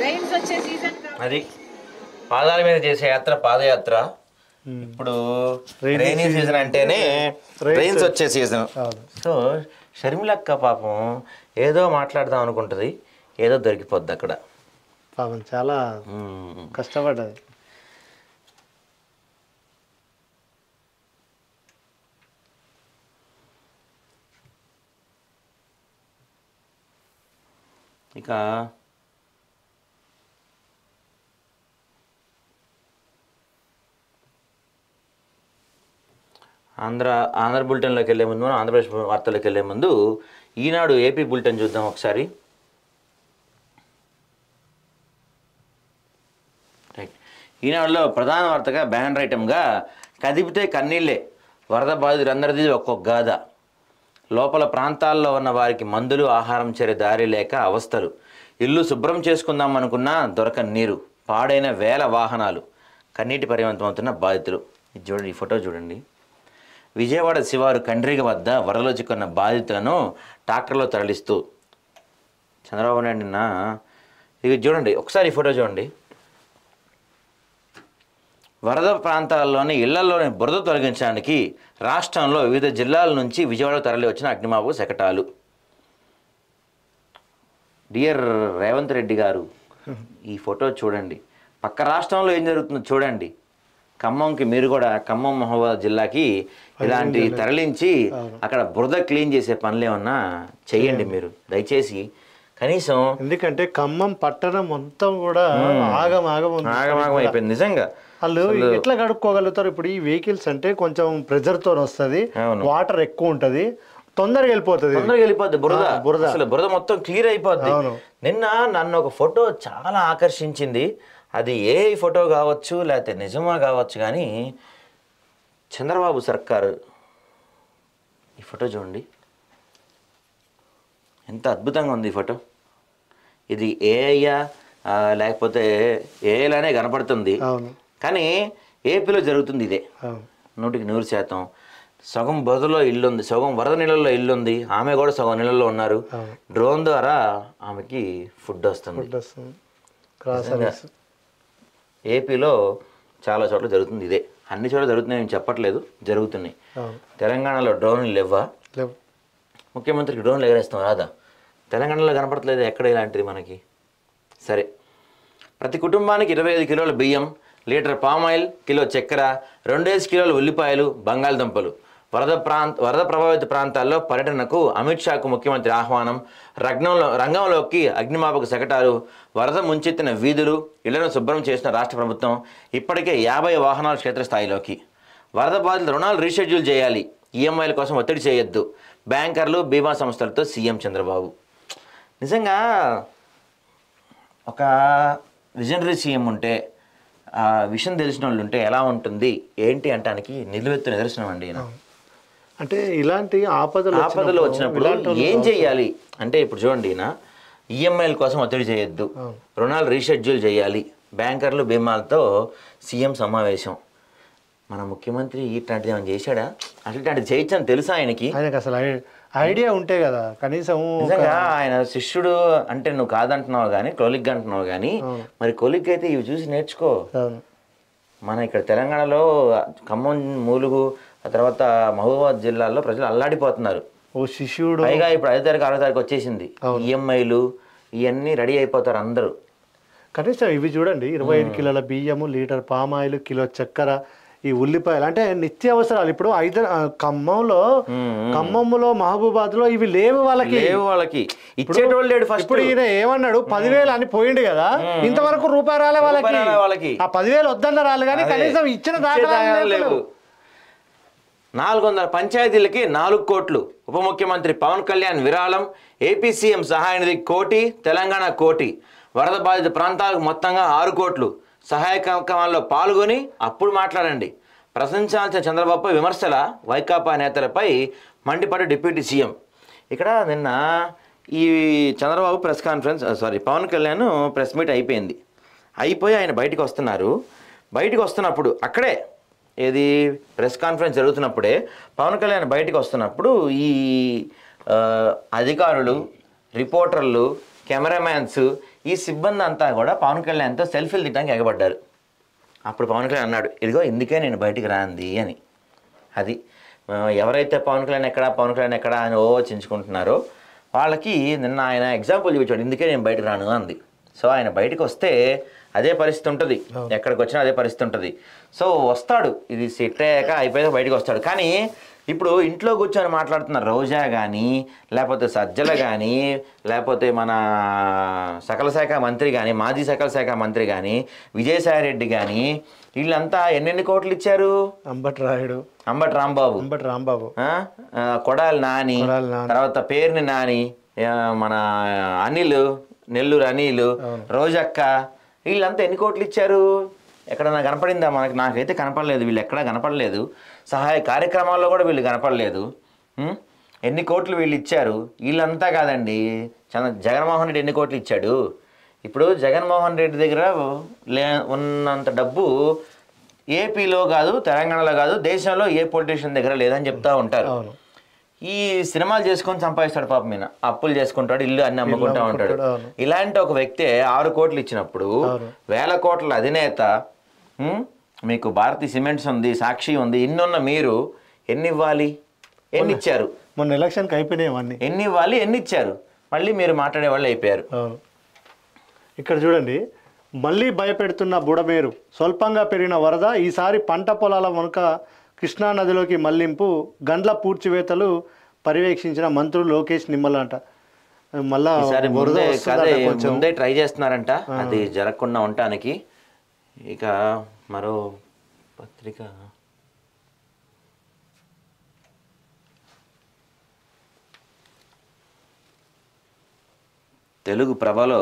రైన్స్ వచ్చే సీజన్ అది పాదాల మీద చేసే యాత్ర పాదయాత్ర. ఇప్పుడు రైనీ సీజన్ అంటేనే రైన్స్ వచ్చే సీజన్. సో షర్మిలక్క పాపం ఏదో మాట్లాడదాం అనుకుంటుంది, ఏదో దొరికిపోద్ది అక్కడ. పాపం చాలా కష్టపడ్డది. ఇక ఆంధ్ర బులెటిన్లోకి వెళ్ళే ముందు, మనం ఆంధ్రప్రదేశ్ వార్తల్లోకి వెళ్ళే ముందు ఈనాడు ఏపీ బులెటిన్ చూద్దాం ఒకసారి. రైట్, ఈనాడులో ప్రధాన వార్తగా బ్యానర్ ఐటమ్గా కదిపితే కన్నీళ్ళే, వరద బాధితులందరిది ఒక్కొక్క గాథ. లోపల ప్రాంతాల్లో ఉన్న వారికి మందులు, ఆహారం చేరే దారి లేక అవస్థలు. ఇల్లు శుభ్రం చేసుకుందాం అనుకున్నా దొరకని నీరు, పాడైన వేల వాహనాలు, కన్నీటి పర్యంతమవుతున్న బాధితులు. ఇది చూడండి, ఈ ఫోటో చూడండి. విజయవాడ శివారు కండ్రిగ వద్ద వరదలో చిక్కున్న బాధితులను ట్రాక్టర్లో తరలిస్తూ చంద్రబాబు నాయుడు నిన్న, ఇది చూడండి ఒకసారి ఈ ఫోటో చూడండి. వరద ప్రాంతాల్లోని ఇళ్లలోని బురద తొలగించడానికి రాష్ట్రంలో వివిధ జిల్లాల నుంచి విజయవాడకు తరలి వచ్చిన అగ్నిమాపక శకటాలు. డియర్ రేవంత్ రెడ్డి గారు, ఈ ఫోటో చూడండి. పక్క రాష్ట్రంలో ఏం జరుగుతుందో చూడండి. ఖమ్మంకి మీరు కూడా, ఖమ్మం మహబూబాబాద్ జిల్లాకి ఇలాంటి తరలించి అక్కడ బురద క్లీన్ చేసే పనులు ఏమన్నా చెయ్యండి మీరు దయచేసి కనీసం. ఎందుకంటే ఖమ్మం పట్టణం మొత్తం కూడా ఆగమాగం అయిపోయింది నిజంగా. వాళ్ళు ఎట్లా కడుక్కోగలుగుతారు? ఇప్పుడు ఈ వెహికల్స్ అంటే కొంచెం ప్రెజర్తో వస్తుంది, వాటర్ ఎక్కువ ఉంటుంది, తొందరగా వెళ్ళిపోతుంది బురద. అసలు బురద మొత్తం క్లియర్ అయిపోద్ది. నిన్న నన్ను ఒక ఫోటో చాలా ఆకర్షించింది. అది ఏ ఫోటో కావచ్చు లేకపోతే నిజమా కావచ్చు, కానీ చంద్రబాబు సర్కారు, ఈ ఫోటో చూడండి ఎంత అద్భుతంగా ఉంది ఈ ఫోటో. ఇది ఏఐయా లేకపోతే ఏఐలానే కనపడుతుంది, కానీ ఏపీలో జరుగుతుంది ఇదే 100%. సగం బురదలో ఇల్లు ఉంది, సగం వరద నీళ్ళల్లో ఇల్లు ఉంది, ఆమె కూడా సగం నీళ్ళల్లో ఉన్నారు. డ్రోన్ ద్వారా ఆమెకి ఫుడ్ వస్తుంది. ఏపీలో చాలా చోట్ల జరుగుతుంది ఇదే. అన్ని చోట్ల జరుగుతున్నాయి నేను చెప్పట్లేదు, జరుగుతున్నాయి. తెలంగాణలో డ్రోన్లు లేవా? ముఖ్యమంత్రికి డ్రోన్లు ఎగరేస్తాం రాదా? తెలంగాణలో కనపడట్లేదు ఎక్కడ ఇలాంటిది మనకి. సరే, ప్రతి కుటుంబానికి 25 కిలోల బియ్యం, లీటర్ పామాయిల్, కిలో చక్కెర, 2 కిలోల ఉల్లిపాయలు, బంగాళదుంపలు. వరద ప్రభావిత ప్రాంతాల్లో పర్యటనకు అమిత్ షాకు ముఖ్యమంత్రి ఆహ్వానం. రంగంలోకి అగ్నిమాపక శకటాలు. వరద ముంచెత్తిన వీధులు, ఇళ్లను శుభ్రం చేసిన రాష్ట్ర ప్రభుత్వం. ఇప్పటికే 50 వాహనాలు క్షేత్రస్థాయిలోకి. వరద బాధితుల రుణాలు రీషెడ్యూల్ చేయాలి, ఈఎంఐల కోసం ఒత్తిడి చేయొద్దు. బ్యాంకర్లు, బీమా సంస్థలతో సీఎం చంద్రబాబు. నిజంగా ఒక విజనరీ సీఎం ఉంటే, ఆ విషయం తెలిసిన వాళ్ళు ఉంటే ఎలా ఉంటుంది ఏంటి అంటానికి నిలువెత్తు నిదర్శనం అండి. అంటే ఇలాంటి ఆపదలు వచ్చినప్పుడు ఏం చేయాలి అంటే, ఇప్పుడు చూడండి, ఈఎంఐల కోసం ఒత్తిడి చేయొద్దు, రుణాలు రీషెడ్యూల్ చేయాలి, బ్యాంకర్లు బీమాలతో సీఎం సమావేశం. మన ముఖ్యమంత్రి ఇట్లాంటిది ఏమైనా చేశాడా? అట్లాంటిది చేయొచ్చని తెలుసా ఆయనకి అసలు ఐడియా ఉంటే కదా కనీసం. నిజంగా ఆయన శిష్యుడు అంటే నువ్వు కాదంటున్నావు కానీ కొలిగ్ అంటున్నావు కానీ మరి కొలిగ్ అయితే ఇవి చూసి నేర్చుకో. మన ఇక్కడ తెలంగాణలో ఖమ్మం, ములుగు, ఆ తర్వాత మహబూబాబాద్ జిల్లాల్లో ప్రజలు అల్లాడిపోతున్నారు. ఓ శిష్యుడు పైగా ఇప్పుడు 5 తారీఖు 6 తారీఖు వచ్చేసింది, ఈఎంఐలు ఇవన్నీ రెడీ అయిపోతారు అందరూ. కనీసం ఇవి చూడండి, 25 కిలోల బియ్యము, లీటర్ పామాయిల్, కిలో చక్కెర, ఈ ఉల్లిపాయలు అంటే నిత్యావసరాలు. ఇప్పుడు ఖమ్మంలో మహబూబాద్ లో ఇవి లేవు వాళ్ళకి ఇచ్చేటోళ్ళు లేడు. ఇప్పుడు ఈయన ఏమన్నాడు 10,000 అని పోయిండు కదా, ఇంతవరకు రూపాయి రాలే వాళ్ళకి. ఆ 10,000 వద్దన్న రాలి కానీ కనీసం ఇచ్చిన దాఖలాలు లేవు. 400 పంచాయతీలకి 4 కోట్లు. ఉప ముఖ్యమంత్రి పవన్ కళ్యాణ్ విరాళం. ఏపీ సీఎం సహాయ నిధి 1 కోటి, తెలంగాణ 1 కోటి. వరద బాధిత ప్రాంతాలకు మొత్తంగా 6 కోట్లు. సహాయ కార్యక్రమాల్లో పాల్గొని అప్పుడు మాట్లాడండి. ప్రశంసాల్సిన చంద్రబాబుపై విమర్శల, వైకాపా నేతలపై మండిపడ్డ డిప్యూటీ సీఎం. ఇక్కడ నిన్న ఈ చంద్రబాబు పవన్ కళ్యాణ్ ప్రెస్ మీట్ అయిపోయి ఆయన బయటికి వస్తున్నారు. బయటికి వస్తున్నప్పుడు అక్కడే ఏది ప్రెస్ కాన్ఫరెన్స్ జరుగుతున్నప్పుడే పవన్ కళ్యాణ్ బయటికి వస్తున్నప్పుడు ఈ అధికారులు, రిపోర్టర్లు, కెమెరామ్యాన్స్, ఈ సిబ్బంది అంతా కూడా పవన్ కళ్యాణ్తో సెల్ఫీలు తీయడానికి ఎగబడ్డారు. అప్పుడు పవన్ కళ్యాణ్ అన్నాడు, ఇదిగో ఇందుకే నేను బయటికి రాంది అని. అది ఎవరైతే పవన్ కళ్యాణ్ ఎక్కడా అని చించుకుంటున్నారో వాళ్ళకి నిన్న ఆయన ఎగ్జాంపుల్ చూపించాడు, ఇందుకే నేను బయటకు రాను అంది. సో ఆయన బయటకు వస్తే అదే పరిస్థితి ఉంటుంది, ఎక్కడికి వచ్చినా అదే పరిస్థితి ఉంటుంది. సో వస్తాడు, ఇది సెట్ అయ్యాక అయిపోయాక బయటకు వస్తాడు. కానీ ఇప్పుడు ఇంట్లో కూర్చొని మాట్లాడుతున్న రోజా కానీ, లేకపోతే సజ్జల కానీ, లేకపోతే మన సకల శాఖ మంత్రి కానీ, మాజీ సకల శాఖ మంత్రి కానీ, విజయసాయి రెడ్డి కానీ, వీళ్ళంతా ఎన్నెన్ని కోట్లు ఇచ్చారు? అంబటి రాంబాబు, కొడాలి నాని, తర్వాత పేరుని నాని, మన నెల్లూరు అనిల్, రోజక్క, వీళ్ళంతా ఎన్ని కోట్లు ఇచ్చారు? ఎక్కడన్నా కనపడిందా మనకి? నాకైతే కనపడలేదు, వీళ్ళు ఎక్కడా కనపడలేదు. సహాయ కార్యక్రమాల్లో కూడా వీళ్ళు కనపడలేదు. ఎన్ని కోట్లు వీళ్ళు ఇచ్చారు? వీళ్ళంతా కాదండి, జగన్మోహన్ రెడ్డి ఎన్ని కోట్లు ఇచ్చాడు? ఇప్పుడు జగన్మోహన్ రెడ్డి దగ్గర ఉన్నంత డబ్బు ఏపీలో కాదు, తెలంగాణలో కాదు, దేశంలో ఏ పొలిటీషియన్ దగ్గర లేదని చెప్తా ఉంటారు. ఈ సినిమాలు చేసుకొని సంపాదిస్తాడు పాపం, మీద అప్పులు చేసుకుంటాడు, ఇల్లు అన్ని అమ్ముకుంటా ఉంటాడు. ఇలాంటి ఒక వ్యక్తి 6 కోట్లు ఇచ్చినప్పుడు 1000 కోట్ల అధినేత, మీకు భారతీ సిమెంట్స్ ఉంది, సాక్షి ఉంది, ఇన్నున్న మీరు ఎన్ని ఇవ్వాలి? ఎన్ని ఇచ్చారు? మొన్న ఎలక్షన్కి అయిపోయినాయి. ఎన్ని ఇవ్వాలి, ఎన్ని ఇచ్చారు? మళ్ళీ మీరు మాట్లాడే వాళ్ళు అయిపోయారు. ఇక్కడ చూడండి, మళ్ళీ భయపెడుతున్న బుడమేరు, స్వల్పంగా పెరిగిన వరద, ఈసారి పంట పొలాల వెనుక కృష్ణానదిలోకి మళ్లింపు, గండ్ల పూడ్చివేతలు పర్యవేక్షించిన మంత్రులు లోకేష్ నిమ్మల అంట. మళ్ళా ముందే ట్రై చేస్తున్నారంట అది జరగకుండా ఉండటానికి. ఇక మరో పత్రిక తెలుగు ప్రభలో,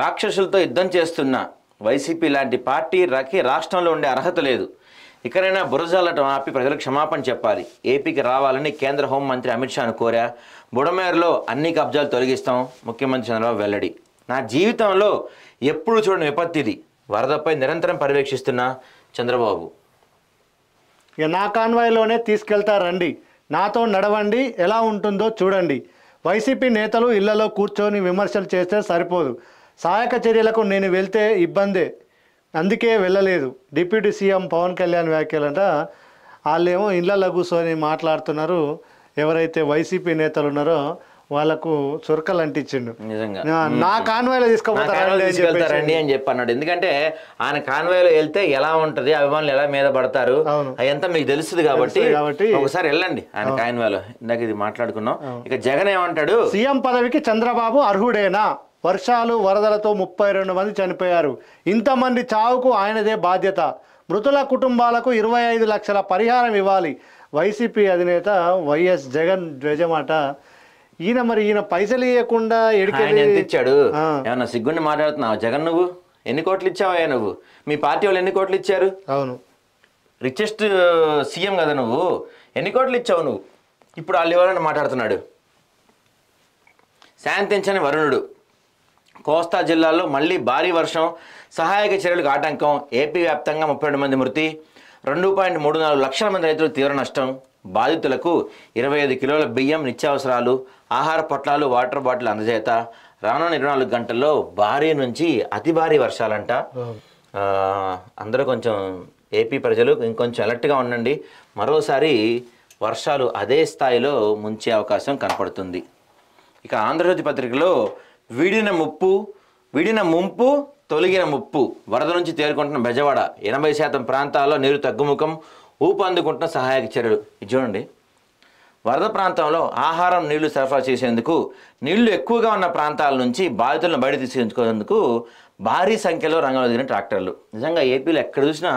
రాక్షసులతో యుద్ధం చేస్తున్న వైసీపీ లాంటి పార్టీకి రాష్ట్రంలో ఉండే అర్హత లేదు. ఇకనైనా బురజాలటం ఆపి ప్రజలకు క్షమాపణ చెప్పాలి. ఏపీకి రావాలని కేంద్ర హోంమంత్రి అమిత్ షాను కోరా. బుడమేరులో అన్ని కబ్జాలు తొలగిస్తాం, ముఖ్యమంత్రి చంద్రబాబు వెల్లడి. నా జీవితంలో ఎప్పుడు చూడని విపత్తిది, వరదపై నిరంతరం పర్యవేక్షిస్తున్న చంద్రబాబు. ఇక నా కాన్వాయ్లోనే తీసుకెళ్తారండి, నాతో నడవండి, ఎలా ఉంటుందో చూడండి. వైసీపీ నేతలు ఇళ్లలో కూర్చొని విమర్శలు చేస్తే సరిపోదు, సహాయక చర్యలకు నేను వెళ్తే ఇబ్బందే, అందుకే వెళ్ళలేదు. డిప్యూటీ సీఎం పవన్ కళ్యాణ్ వ్యాఖ్యలంట. వాళ్ళేమో ఇళ్లలో కూర్చొని మాట్లాడుతున్నారు, ఎవరైతే వైసీపీ నేతలు ఉన్నారో వాళ్ళకు చురకలు అంటించిండు. నిజంగా నా కాన్వాయ్లో తీసుకెళ్తారండి అని చెప్పి అన్నాడు. ఎందుకంటే ఆయన కాన్వాయ్లో వెళ్తే ఎలా ఉంటది, అభిమానులు ఎలా మీద పడతారు, అదంతా మీకు తెలుస్తుంది కాబట్టి ఒకసారి వెళ్ళండి ఆయన కాన్వాయ్లో. ఇందాక ఇది మాట్లాడుకున్నాం. ఇక జగన్ ఏమంటాడు, సీఎం పదవికి చంద్రబాబు అర్హుడేనా? వర్షాలు వరదలతో 32 మంది చనిపోయారు, ఇంతమంది చావుకు ఆయనదే బాధ్యత, మృతుల కుటుంబాలకు 25 లక్షల పరిహారం ఇవ్వాలి. వైసీపీ అధినేత వైఎస్ జగన్ ధ్వజమాట. ఈయన పైసలు ఇవ్వకుండా ఎంత ఇచ్చాడు? ఏమన్నా సిగ్గుండి మాట్లాడుతున్నావు? జగన్ నువ్వు ఎన్ని కోట్లు ఇచ్చావా? నువ్వు మీ పార్టీ వాళ్ళు ఎన్ని కోట్లు ఇచ్చారు? అవును, రిచెస్ట్ సీఎం కదా నువ్వు, ఎన్ని కోట్లు ఇచ్చావు నువ్వు? ఇప్పుడు వాళ్ళు ఎవరైనా మాట్లాడుతున్నాడు. శాంతించని వరుణుడు, కోస్తా జిల్లాల్లో మళ్ళీ భారీ వర్షం, సహాయక చర్యలకు ఆటంకం. ఏపీ వ్యాప్తంగా 32 మంది మృతి, 2.34 లక్షల మంది రైతులు తీవ్ర నష్టం. బాధితులకు 25 కిలోల బియ్యం, నిత్యావసరాలు, ఆహార పొట్లాలు, వాటర్ బాటిల్ అందజేత. రానున్న 24 గంటల్లో భారీ నుంచి అతి భారీ వర్షాలంట. అందరూ కొంచెం ఏపీ ప్రజలు ఇంకొంచెం అలర్ట్గా ఉండండి. మరోసారి వర్షాలు అదే స్థాయిలో ముంచే అవకాశం కనపడుతుంది. ఇక ఆంధ్రజ్యోతి పత్రికలో వీడిన ముంపు తొలగిన ముప్పు, వరద నుంచి తేరుకుంటున్న బెజవాడ, 80% ప్రాంతాల్లో నీరు తగ్గుముఖం, ఊపందుకుంటున్న సహాయక చర్యలు. ఇది చూడండి, వరద ప్రాంతంలో ఆహారం, నీళ్లు సరఫరా చేసేందుకు నీళ్లు ఎక్కువగా ఉన్న ప్రాంతాల నుంచి బాధితులను బయట తీసుకెందుకు భారీ సంఖ్యలో రంగంలో దిగిన ట్రాక్టర్లు. నిజంగా ఏపీలో ఎక్కడ చూసినా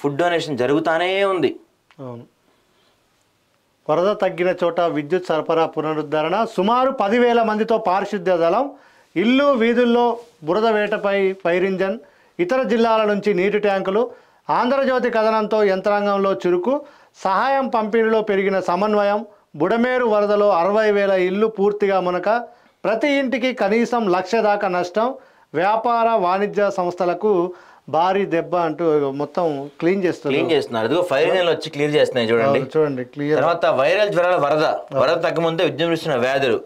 ఫుడ్ డొనేషన్ జరుగుతూనే ఉంది. అవును, వరద తగ్గిన చోట విద్యుత్ సరఫరా పునరుద్ధరణ, సుమారు 10,000 మందితో పారిశుద్ధ్య దళం, ఇల్లు వీధుల్లో బురద వేటపై ఫైర్ ఇంజన్, ఇతర జిల్లాల నుంచి నీటి ట్యాంకులు. ఆంధ్రజ్యోతి కథనంతో యంత్రాంగంలో చురుకు, సహాయం పంపిణీలో పెరిగిన సమన్వయం. బుడమేరు వరదలో 60,000 ఇల్లు పూర్తిగా మునక, ప్రతి ఇంటికి కనీసం 1,00,000 దాకా నష్టం, వ్యాపార వాణిజ్య సంస్థలకు భారీ దెబ్బ అంటూ మొత్తం క్లీన్ చేస్తున్నారు. ఇదిగో ఫైర్ ఇంజన్లు వచ్చి క్లియర్ చేస్తున్నాయి చూడండి. క్లియర్. తర్వాత వైరల్ జ్వరాల వరద తగ్గముందే విజృంభిస్తున్న వ్యాధులు.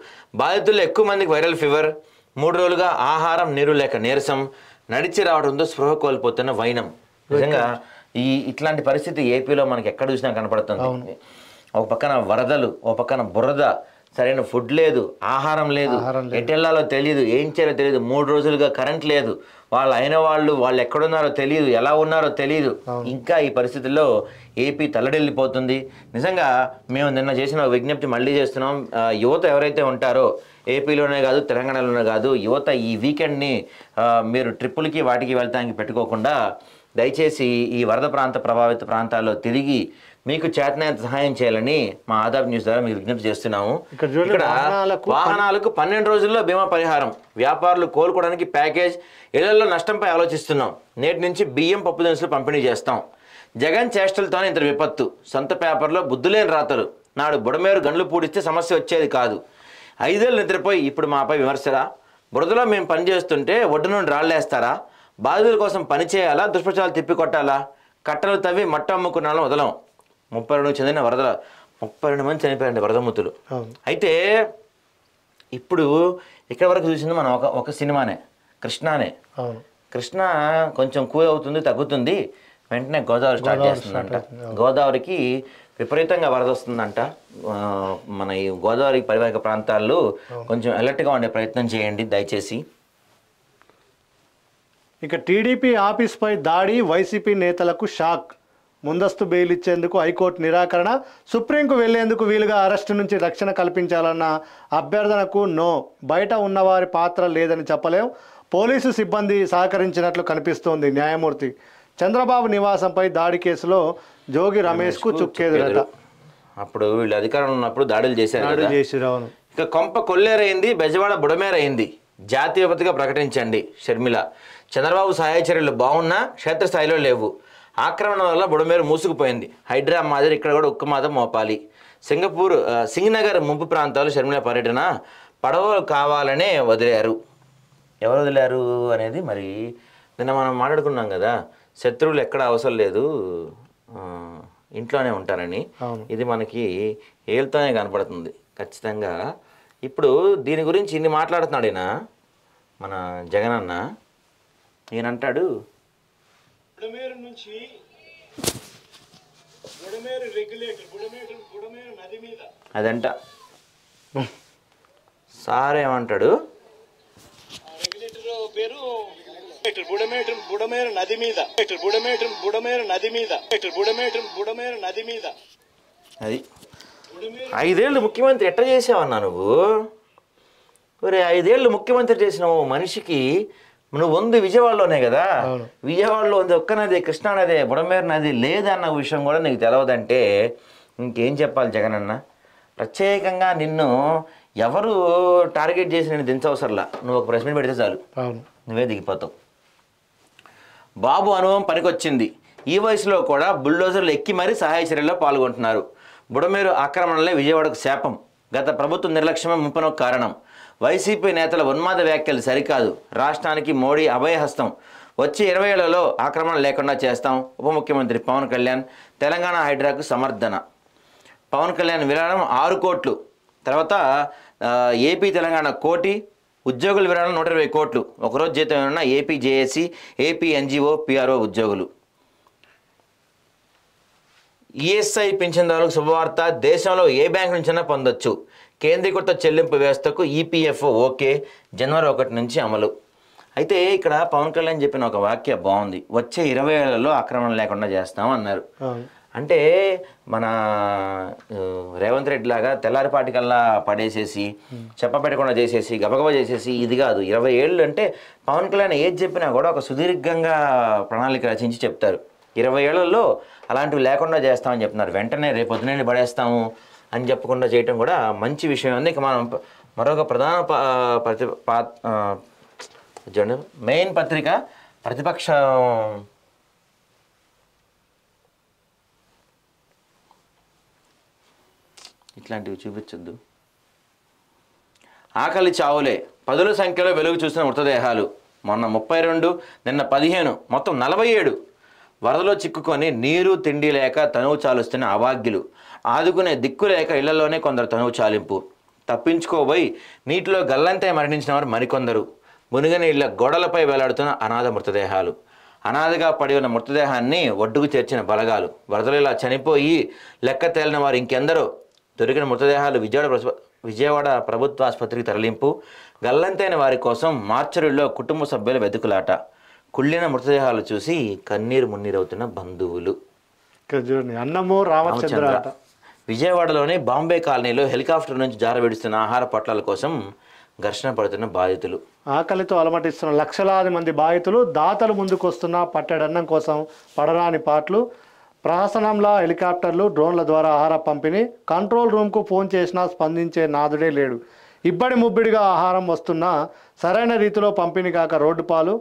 బాధితుల్లో ఎక్కువ మందికి వైరల్ ఫీవర్, 3 రోజులుగా ఆహారం, నీరు లేక నీరసం, నడిచి రావడంతో స్పృహ కోల్పోతున్న వైనం. నిజంగా ఇట్లాంటి పరిస్థితి ఏపీలో మనకి ఎక్కడ చూసినా కనపడుతుంది. ఒక పక్కన వరదలు, ఒక పక్కన బురద, సరైన ఫుడ్ లేదు, ఆహారం లేదు, ఎటెళ్లాలో తెలియదు, ఏం చేయాలో తెలియదు, 3 రోజులుగా కరెంట్ లేదు, వాళ్ళు ఎక్కడున్నారో తెలియదు, ఎలా ఉన్నారో తెలియదు. ఇంకా ఈ పరిస్థితుల్లో ఏపీ తల్లడిల్లిపోతుంది. నిజంగా మేము నిన్న చేసిన విజ్ఞప్తి మళ్ళీ చేస్తున్నాం. యువత ఎవరైతే ఉంటారో ఏపీలోనే కాదు, తెలంగాణలోనే కాదు, యువత ఈ వీకెండ్ని మీరు ట్రిప్పులకి వాటికి వెళ్తానికి పెట్టుకోకుండా దయచేసి ఈ వరద ప్రభావిత ప్రాంతాల్లో తిరిగి మీకు చేతనైనంత సహాయం చేయాలని మా ఆదాబ్ న్యూస్ ద్వారా మీకు విజ్ఞప్తి చేస్తున్నాము. ఇక్కడ వాహనాలకు 12 రోజుల్లో బీమా పరిహారం, వ్యాపారులు కోలుకోవడానికి ప్యాకేజ్, ఇళ్లలో నష్టంపై ఆలోచిస్తున్నాం. నేటి నుంచి బియ్యం, పప్పు దినుసులు పంపిణీ చేస్తాం. జగన్ చేష్టలతోనే ఇంత విపత్తు, సొంత పేపర్లో బుద్ధులేని రాతలు. నాడు బుడమేరు గండ్లు పూడిస్తే సమస్య వచ్చేది కాదు. 5 ఏళ్ళు నిద్రపోయి ఇప్పుడు మాపై విమర్శరా? బురదలో మేము పనిచేస్తుంటే ఒడ్డు నుండి రాళ్ళేస్తారా? బాధితుల కోసం పని చేయాలా, దుష్ప్రచారాలు తిప్పికొట్టాలా? కట్టలు తవ్వి మట్ట అమ్ముకున్నాళ్ళం వదలం. 32 చెందిన వరదల 32 మంది చనిపోయారండి వరదమూతులు. అయితే ఇప్పుడు ఇక్కడ వరకు చూసింది మనం ఒక సినిమానే, కృష్ణానే. కృష్ణ కొంచెం కూల్ అవుతుంది, తగ్గుతుంది, వెంటనే గోదావరి స్టార్ట్ చేస్తుందంట. గోదావరికి విపరీతంగా వరద వస్తుందంట. మన ఈ గోదావరి పరివాహక ప్రాంతాల్లో కొంచెం అలర్ట్గా ఉండే ప్రయత్నం చేయండి దయచేసి. ఇక టీడీపీ ఆఫీస్పై దాడి, వైసీపీ నేతలకు షాక్. ముందస్తు బెయిల్ ఇచ్చేందుకు హైకోర్టు నిరాకరణ, సుప్రీంకు వెళ్లేందుకు వీలుగా అరెస్టు నుంచి రక్షణ కల్పించాలన్న అభ్యర్థనకు నో. బయట ఉన్నవారి పాత్ర లేదని చెప్పలేం, పోలీసు సిబ్బంది సహకరించినట్లు కనిపిస్తోంది. న్యాయమూర్తి చంద్రబాబు నివాసంపై దాడి కేసులో జోగి రమేష్కు చుక్కేదురట. అప్పుడు వీళ్ళు అధికారంలో ఉన్నప్పుడు దాడులు చేశారు. అవును. ఇక కొంప కొల్లేరైంది, బెజవాడ బుడమేరైంది, జాతీయ విపత్తుగా ప్రకటించండి షర్మిల. చంద్రబాబు సహాయ చర్యలు బాగున్నా క్షేత్రస్థాయిలో లేవు. ఆక్రమణ వల్ల బుడమేరు మూసుకుపోయింది. హైడ్రా మాదిరి ఇక్కడ కూడా ఉక్కుమాదం మోపాలి. సింగనగర్ ముంపు ప్రాంతాలు షర్మిల పర్యటన, పడవలు కావాలనే వదిలారు. ఎవరు వదిలారు అనేది మరి నిన్న మనం మాట్లాడుకున్నాం కదా, శత్రువులు ఎక్కడ అవసరం లేదు, ఇంట్లోనే ఉంటారని. ఇది మనకి ఏళ్ళతోనే కనపడుతుంది ఖచ్చితంగా. ఇప్పుడు దీని గురించి ఇన్ని మాట్లాడుతున్నాడు ఈయన, మన జగన్ అన్న. ఈయనంటాడు బుడమేరు నుంచి బుడమేరు నది మీద అదంట. సార్ ఏమంటాడు, బుడమేరు నది మీద అది 5 ఏళ్ళు ముఖ్యమంత్రి ఎట్లా చేసావన్నా నువ్వు? ఒరే 5 ఏళ్ళు ముఖ్యమంత్రి చేసిన మనిషికి నువ్వు ఉంది విజయవాడలోనే కదా, విజయవాడలో ఉంది ఒక్క నది, కృష్ణా నది, బుడమేరు నది లేదన్న విషయం కూడా నీకు తెలవదంటే ఇంకేం చెప్పాలి జగన్ అన్న? ప్రత్యేకంగా నిన్ను ఎవరు టార్గెట్ చేసి నేను దించవసరంలా, నువ్వు ఒక ప్రెస్ మీట్ పెడితే చాలు నువ్వే దిగిపోతావు. బాబు అనుభవం పనికొచ్చింది, ఈ వయసులో కూడా బుల్డోజర్లు ఎక్కి మరీ సహాయ చర్యల్లో పాల్గొంటున్నారు. బుడమేరు ఆక్రమణలే విజయవాడకు శాపం, గత ప్రభుత్వ నిర్లక్ష్యమే ముప్పనొక కారణం. వైసీపీ నేతల ఉన్మాద వ్యాఖ్యలు సరికాదు, రాష్ట్రానికి మోడీ అభయహస్తం, వచ్చే 20 ఏళ్లలో ఆక్రమణ లేకుండా చేస్తాం. ఉప ముఖ్యమంత్రి పవన్ కళ్యాణ్ తెలంగాణ హైడ్రాకు సమర్థన. పవన్ కళ్యాణ్ విరాళం 6 కోట్లు. తర్వాత ఏపీ తెలంగాణ కోటి, ఉద్యోగుల విరాళం 120 కోట్లు. ఒకరోజు జీతం ఉన్న AP JAC, AP NGO, PRO ఉద్యోగులు. ఈఎస్ఐ పింఛన్దారులకు శుభవార్త, దేశంలో ఏ బ్యాంక్ నుంచైనా పొందొచ్చు. కేంద్రీకృత చెల్లింపు వ్యవస్థకు ఈపీఎఫ్ఓ ఓకే, జనవరి 1 నుంచి అమలు. అయితే ఇక్కడ పవన్ కళ్యాణ్ చెప్పిన ఒక వాక్య బాగుంది. వచ్చే 20 ఏళ్లలో ఆక్రమణ లేకుండా చేస్తాం అన్నారు. అంటే మన రేవంత్ రెడ్డి లాగా తెల్లారిపాటికల్లా పడేసేసి చెప్పబెట్టకుండా చేసేసి గబగబా చేసేసి ఇది కాదు. 20 ఏళ్ళు అంటే పవన్ కళ్యాణ్ ఏది చెప్పినా కూడా ఒక సుదీర్ఘంగా ప్రణాళిక రచించి చెప్తారు. 20 ఏళ్లలో అలాంటివి లేకుండా చేస్తామని చెప్తున్నారు. వెంటనే రేపు పొద్దునే పడేస్తాము అని చెప్పకుండా చేయటం కూడా మంచి విషయం ఉంది. ఇక మనం మరొక ప్రధాన మెయిన్ పత్రిక ప్రతిపక్షం ఇట్లాంటివి చూపించొద్దు. ఆకలి చావులే, 10ల సంఖ్యలో వెలుగు చూసిన మృతదేహాలు. మొన్న 32, నిన్న 15, మొత్తం 47. వరదలో చిక్కుకొని నీరు తిండి లేక తనువు చాలుస్తున్న అభాగ్యులు. ఆదుకునే దిక్కు లేక ఇళ్లలోనే కొందరు తనువు చాలింపు. తప్పించుకోబోయి నీటిలో గల్లంతే మరణించిన వారు మరికొందరు. మునిగిన ఇళ్ల గోడలపై వేలాడుతున్న అనాథ మృతదేహాలు. అనాథగా పడి ఉన్న మృతదేహాన్ని ఒడ్డుకు చేర్చిన బలగాలు. వరదలు ఇలా చనిపోయి లెక్క తేలిన వారు ఇంకెందరో. దొరికిన మృతదేహాలు విజయవాడ ప్రభుత్వ ఆసుపత్రికి తరలింపు. గల్లంతైన వారి కోసం మార్చరీలో కుటుంబ సభ్యుల వెతుకులాట. కుళ్ళిన మృతదేహాలు చూసి కన్నీరు మున్నీరవుతున్న బంధువులు. అన్నమో రామచంద్ర. విజయవాడలోని బాంబే కాలనీలో హెలికాప్టర్ నుంచి జారవిడుస్తున్న ఆహార పొట్లాల కోసం ఘర్షణ పడుతున్న బాధితులు. ఆకలితో అలమటిస్తున్న లక్షలాది మంది బాధితులు. దాతలు ముందుకొస్తున్న పట్టెడన్నం కోసం పడరాని పాటలు. ప్రహసనంలా హెలికాప్టర్లు, డ్రోన్ల ద్వారా ఆహార పంపిణీ. కంట్రోల్ రూమ్కు ఫోన్ చేసినా స్పందించే నాదుడే లేడు. ఇబ్బడి ముబ్బడిగా ఆహారం వస్తున్నా సరైన రీతిలో పంపిణీ కాక రోడ్డు పాలు.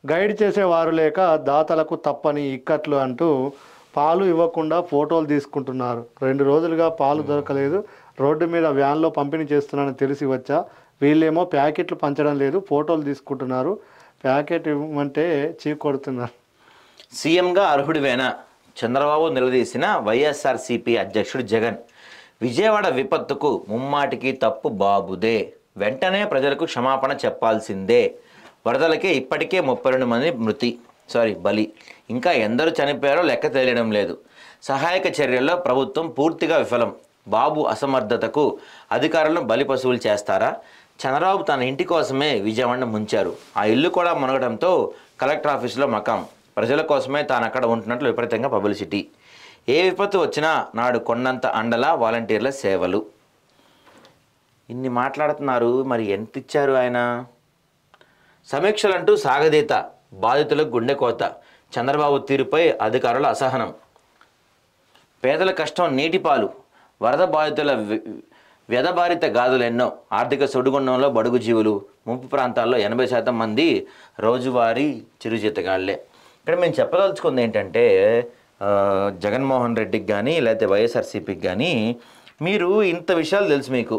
గైడ్ చేసేవారు లేక దాతలకు తప్పని ఇక్కట్లు అంటూ పాలు ఇవ్వకుండా ఫోటోలు తీసుకుంటున్నారు. 2 రోజులుగా పాలు దొరకలేదు. రోడ్డు మీద వ్యాన్లో పంపిణీ చేస్తున్నానని తెలిసి వచ్చా. వీళ్ళేమో ప్యాకెట్లు పంచడం లేదు, ఫోటోలు తీసుకుంటున్నారు. ప్యాకెట్ ఇవ్వమంటే చీకొడుతున్నారు. సీఎంగా అర్హుడివేనా? చంద్రబాబు నిలదీసిన వైఎస్ఆర్సీపీ అధ్యక్షుడు జగన్. విజయవాడ విపత్తుకు ముమ్మాటికి తప్పు బాబుదే. వెంటనే ప్రజలకు క్షమాపణ చెప్పాల్సిందే. వరదలకే ఇప్పటికే 32 మంది బలి. ఇంకా ఎందరు చనిపోయారో లెక్క తెలియడం లేదు. సహాయక చర్యల్లో ప్రభుత్వం పూర్తిగా విఫలం. బాబు అసమర్థతకు అధికారులను బలి పశువులు చేస్తారా? చంద్రబాబు తన ఇంటి కోసమే విజయవాడ ముంచారు. ఆ ఇల్లు కూడా మునగడంతో కలెక్టర్ ఆఫీసులో మకాం. ప్రజల కోసమే తాను అక్కడ ఉంటున్నట్లు విపరీతంగా పబ్లిసిటీ. ఏ విపత్తు వచ్చినా నాడు కొండంత అండలా వాలంటీర్ల సేవలు. ఇన్ని మాట్లాడుతున్నారు, మరి ఎంత ఇచ్చారు ఆయన? సమీక్షలంటూ సాగదీత, బాధితులకు గుండెకోత. చంద్రబాబు తీరుపై అధికారుల అసహనం. పేదల కష్టం నీటిపాలు. వరద బాధితుల వ్యధబారిత గాథలెన్నో. ఆర్థిక సుడిగుండంలో బడుగు జీవులు. ముంపు ప్రాంతాల్లో 80% మంది రోజువారీ చిరుజీతగాళ్లే. ఇక్కడ మేము చెప్పదలుచుకుంది ఏంటంటే, జగన్మోహన్ రెడ్డికి కానీ లేకపోతే వైఎస్ఆర్సీపీకి కానీ, మీరు ఇంత విషయాలు తెలుసు, మీకు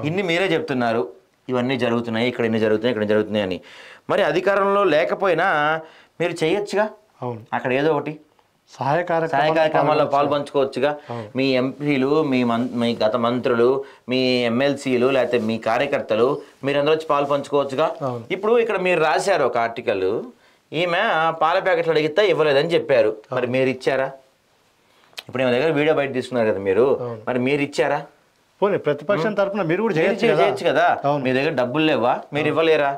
ఇన్ని మీరే చెప్తున్నారు, ఇవన్నీ జరుగుతున్నాయి, ఇక్కడ ఇన్ని జరుగుతున్నాయి, ఇక్కడ జరుగుతున్నాయి అని. మరి అధికారంలో లేకపోయినా మీరు చేయొచ్చుగా. అక్కడ ఏదో ఒకటి సహాయ కార్యక్రమాల్లో పాల్పంచుకోవచ్చుగా. మీ ఎంపీలు, మీ గత మంత్రులు, మీ ఎమ్మెల్సీలు, లేకపోతే మీ కార్యకర్తలు, మీరందరూ వచ్చి పాల్పంచుకోవచ్చుగా. ఇప్పుడు ఇక్కడ మీరు రాశారు ఒక ఆర్టికల్, ఈమె పాల ప్యాకెట్లు అడిగితే ఇవ్వలేదని చెప్పారు. మరి మీరు ఇచ్చారా? ఇప్పుడు ఈమె దగ్గర వీడియో బయట తీసుకున్నారు కదా మీరు, మరి మీరు ఇచ్చారా? ప్రతిపక్షం తరఫున మీరు కూడా చేయొచ్చు కదా. మీ దగ్గర డబ్బులు లేవా? మీరు ఇవ్వలేరా?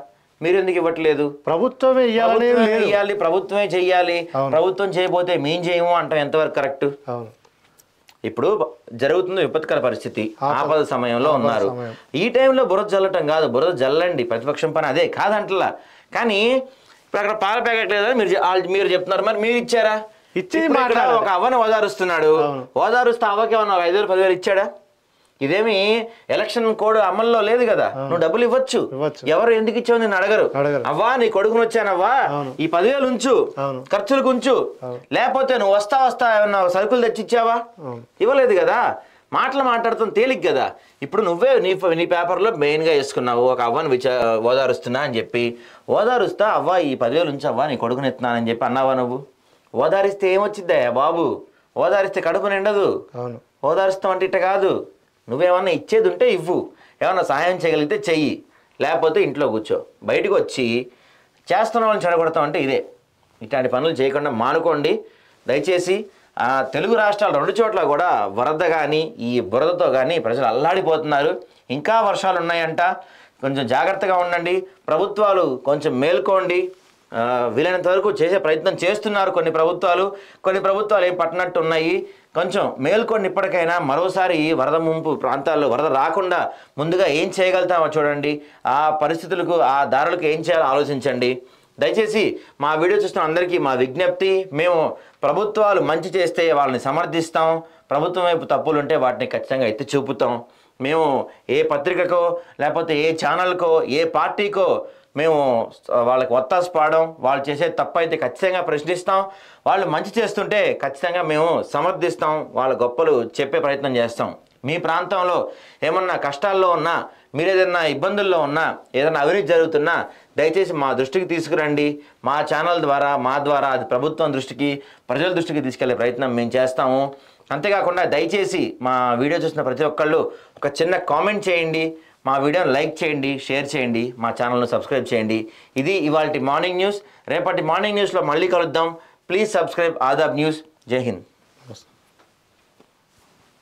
మీరు ఎందుకు ఇవ్వట్లేదు? ప్రభుత్వమే ఇవ్వాలి, ప్రభుత్వమే చెయ్యాలి. ప్రభుత్వం చేయబోతే మేం చేయము అంటాం. ఎంతవరకు కరెక్ట్? ఇప్పుడు జరుగుతుంది విపత్కర పరిస్థితి, ఆపద సమయంలో ఉన్నారు. ఈ టైంలో బురద జల్లటం కాదు, బురద జల్లండి, ప్రతిపక్షం పని అదే కాదంటలా. కానీ ఇప్పుడు అక్కడ పాల ప్యాకెట్ లేదని మీరు చెప్తున్నారు. మరి మీరు ఇచ్చారా? ఇచ్చి ఒక అవ్వని ఓదారుస్తున్నాడు, ఓదారుస్తే అవ్వకి ఏమన్నా 5,000 10,000 ఇచ్చాడా? ఇదేమి ఎలక్షన్ కోడ్ అమల్లో లేదు కదా. నువ్వు డబ్బులు ఇవ్వచ్చు, ఎవరు ఎందుకు ఇచ్చావు నేను అడగరు. అవ్వా నీ కొడుకుని వచ్చానవ్వా, ఈ 10,000 ఉంచు, ఖర్చులకు ఉంచు, లేకపోతే నువ్వు వస్తా ఏమన్నా సరుకులు తెచ్చిచ్చావా? ఇవ్వలేదు కదా. మాటలు మాట్లాడుతాం తేలిక కదా. ఇప్పుడు నువ్వే నీ పేపర్లో మెయిన్గా వేసుకున్నావు, ఒక అవ్వని ఓదారుస్తున్నా అని చెప్పి. ఓదారుస్తా అవ్వ ఈ 10,000 ఉంచి అవ్వ నీ కొడుకుని ఎత్తున్నానని చెప్పి అన్నావా నువ్వు? ఓదారిస్తే ఏమొచ్చిద్దా బాబు? ఓదారిస్తే కడుపు నిండదు. అవును. ఓదారుస్తాం అంటే ఇట్ట కాదు. నువ్వేమన్నా ఇచ్చేది ఉంటే ఇవ్వు, ఏమన్నా సహాయం చేయగలిగితే చెయ్యి, లేకపోతే ఇంట్లో కూర్చో. బయటకు వచ్చి చేస్తున్న వాళ్ళని చెడగొడతాం అంటే ఇదే. ఇట్లాంటి పనులు చేయకుండా మానుకోండి దయచేసి. తెలుగు రాష్ట్రాలు 2 చోట్ల కూడా వరద కానీ ఈ బురదతో కానీ ప్రజలు అల్లాడిపోతున్నారు. ఇంకా వర్షాలు ఉన్నాయంట, కొంచెం జాగ్రత్తగా ఉండండి. ప్రభుత్వాలు కొంచెం మేల్కోండి. వీలైనంత వరకు చేసే ప్రయత్నం చేస్తున్నారు కొన్ని ప్రభుత్వాలు ఏం పట్టనట్టు ఉన్నాయి. కొంచెం మేల్కోండి ఇప్పటికైనా. మరోసారి వరద ముంపు ప్రాంతాల్లో వరద రాకుండా ముందుగా ఏం చేయగలుగుతామో చూడండి. ఆ పరిస్థితులకు ఆ దారులకు ఏం చేయాలో ఆలోచించండి. దయచేసి మా వీడియో చూస్తున్న అందరికీ మా విజ్ఞప్తి, మేము ప్రభుత్వాలు మంచి చేస్తే వాళ్ళని సమర్థిస్తాం, ప్రభుత్వం వైపు తప్పులు ఉంటే వాటిని ఖచ్చితంగా ఎత్తి చూపుతాం. మేము ఏ పత్రికకో లేకపోతే ఏ ఛానల్కో ఏ పార్టీకో మేము వాళ్ళకి ఒత్తాసు పాడడం, వాళ్ళు చేసే తప్పు అయితే ఖచ్చితంగా ప్రశ్నిస్తాం. వాళ్ళు మంచి చేస్తుంటే ఖచ్చితంగా మేము సమర్థిస్తాం, వాళ్ళ గొప్పలు చెప్పే ప్రయత్నం చేస్తాం. మీ ప్రాంతంలో ఏమన్నా కష్టాల్లో ఉన్నా, మీరు ఏదైనా ఇబ్బందుల్లో ఉన్నా, ఏదైనా అవినీతి జరుగుతున్నా దయచేసి మా దృష్టికి తీసుకురండి. మా ఛానల్ ద్వారా మా ద్వారా అది ప్రభుత్వం దృష్టికి, ప్రజల దృష్టికి తీసుకెళ్లే ప్రయత్నం మేము చేస్తాము. అంతేకాకుండా దయచేసి మా వీడియో చూసిన ప్రతి ఒక్కళ్ళు ఒక చిన్న కామెంట్ చేయండి, మా వీడియోని లైక్ చేయండి, షేర్ చేయండి, మా ఛానల్ను సబ్స్క్రైబ్ చేయండి. ఇది ఇవాల్టి మార్నింగ్ న్యూస్. రేపటి మార్నింగ్ న్యూస్లో మళ్ళీ కలుద్దాం. Please subscribe Aadab news. జై హింద్.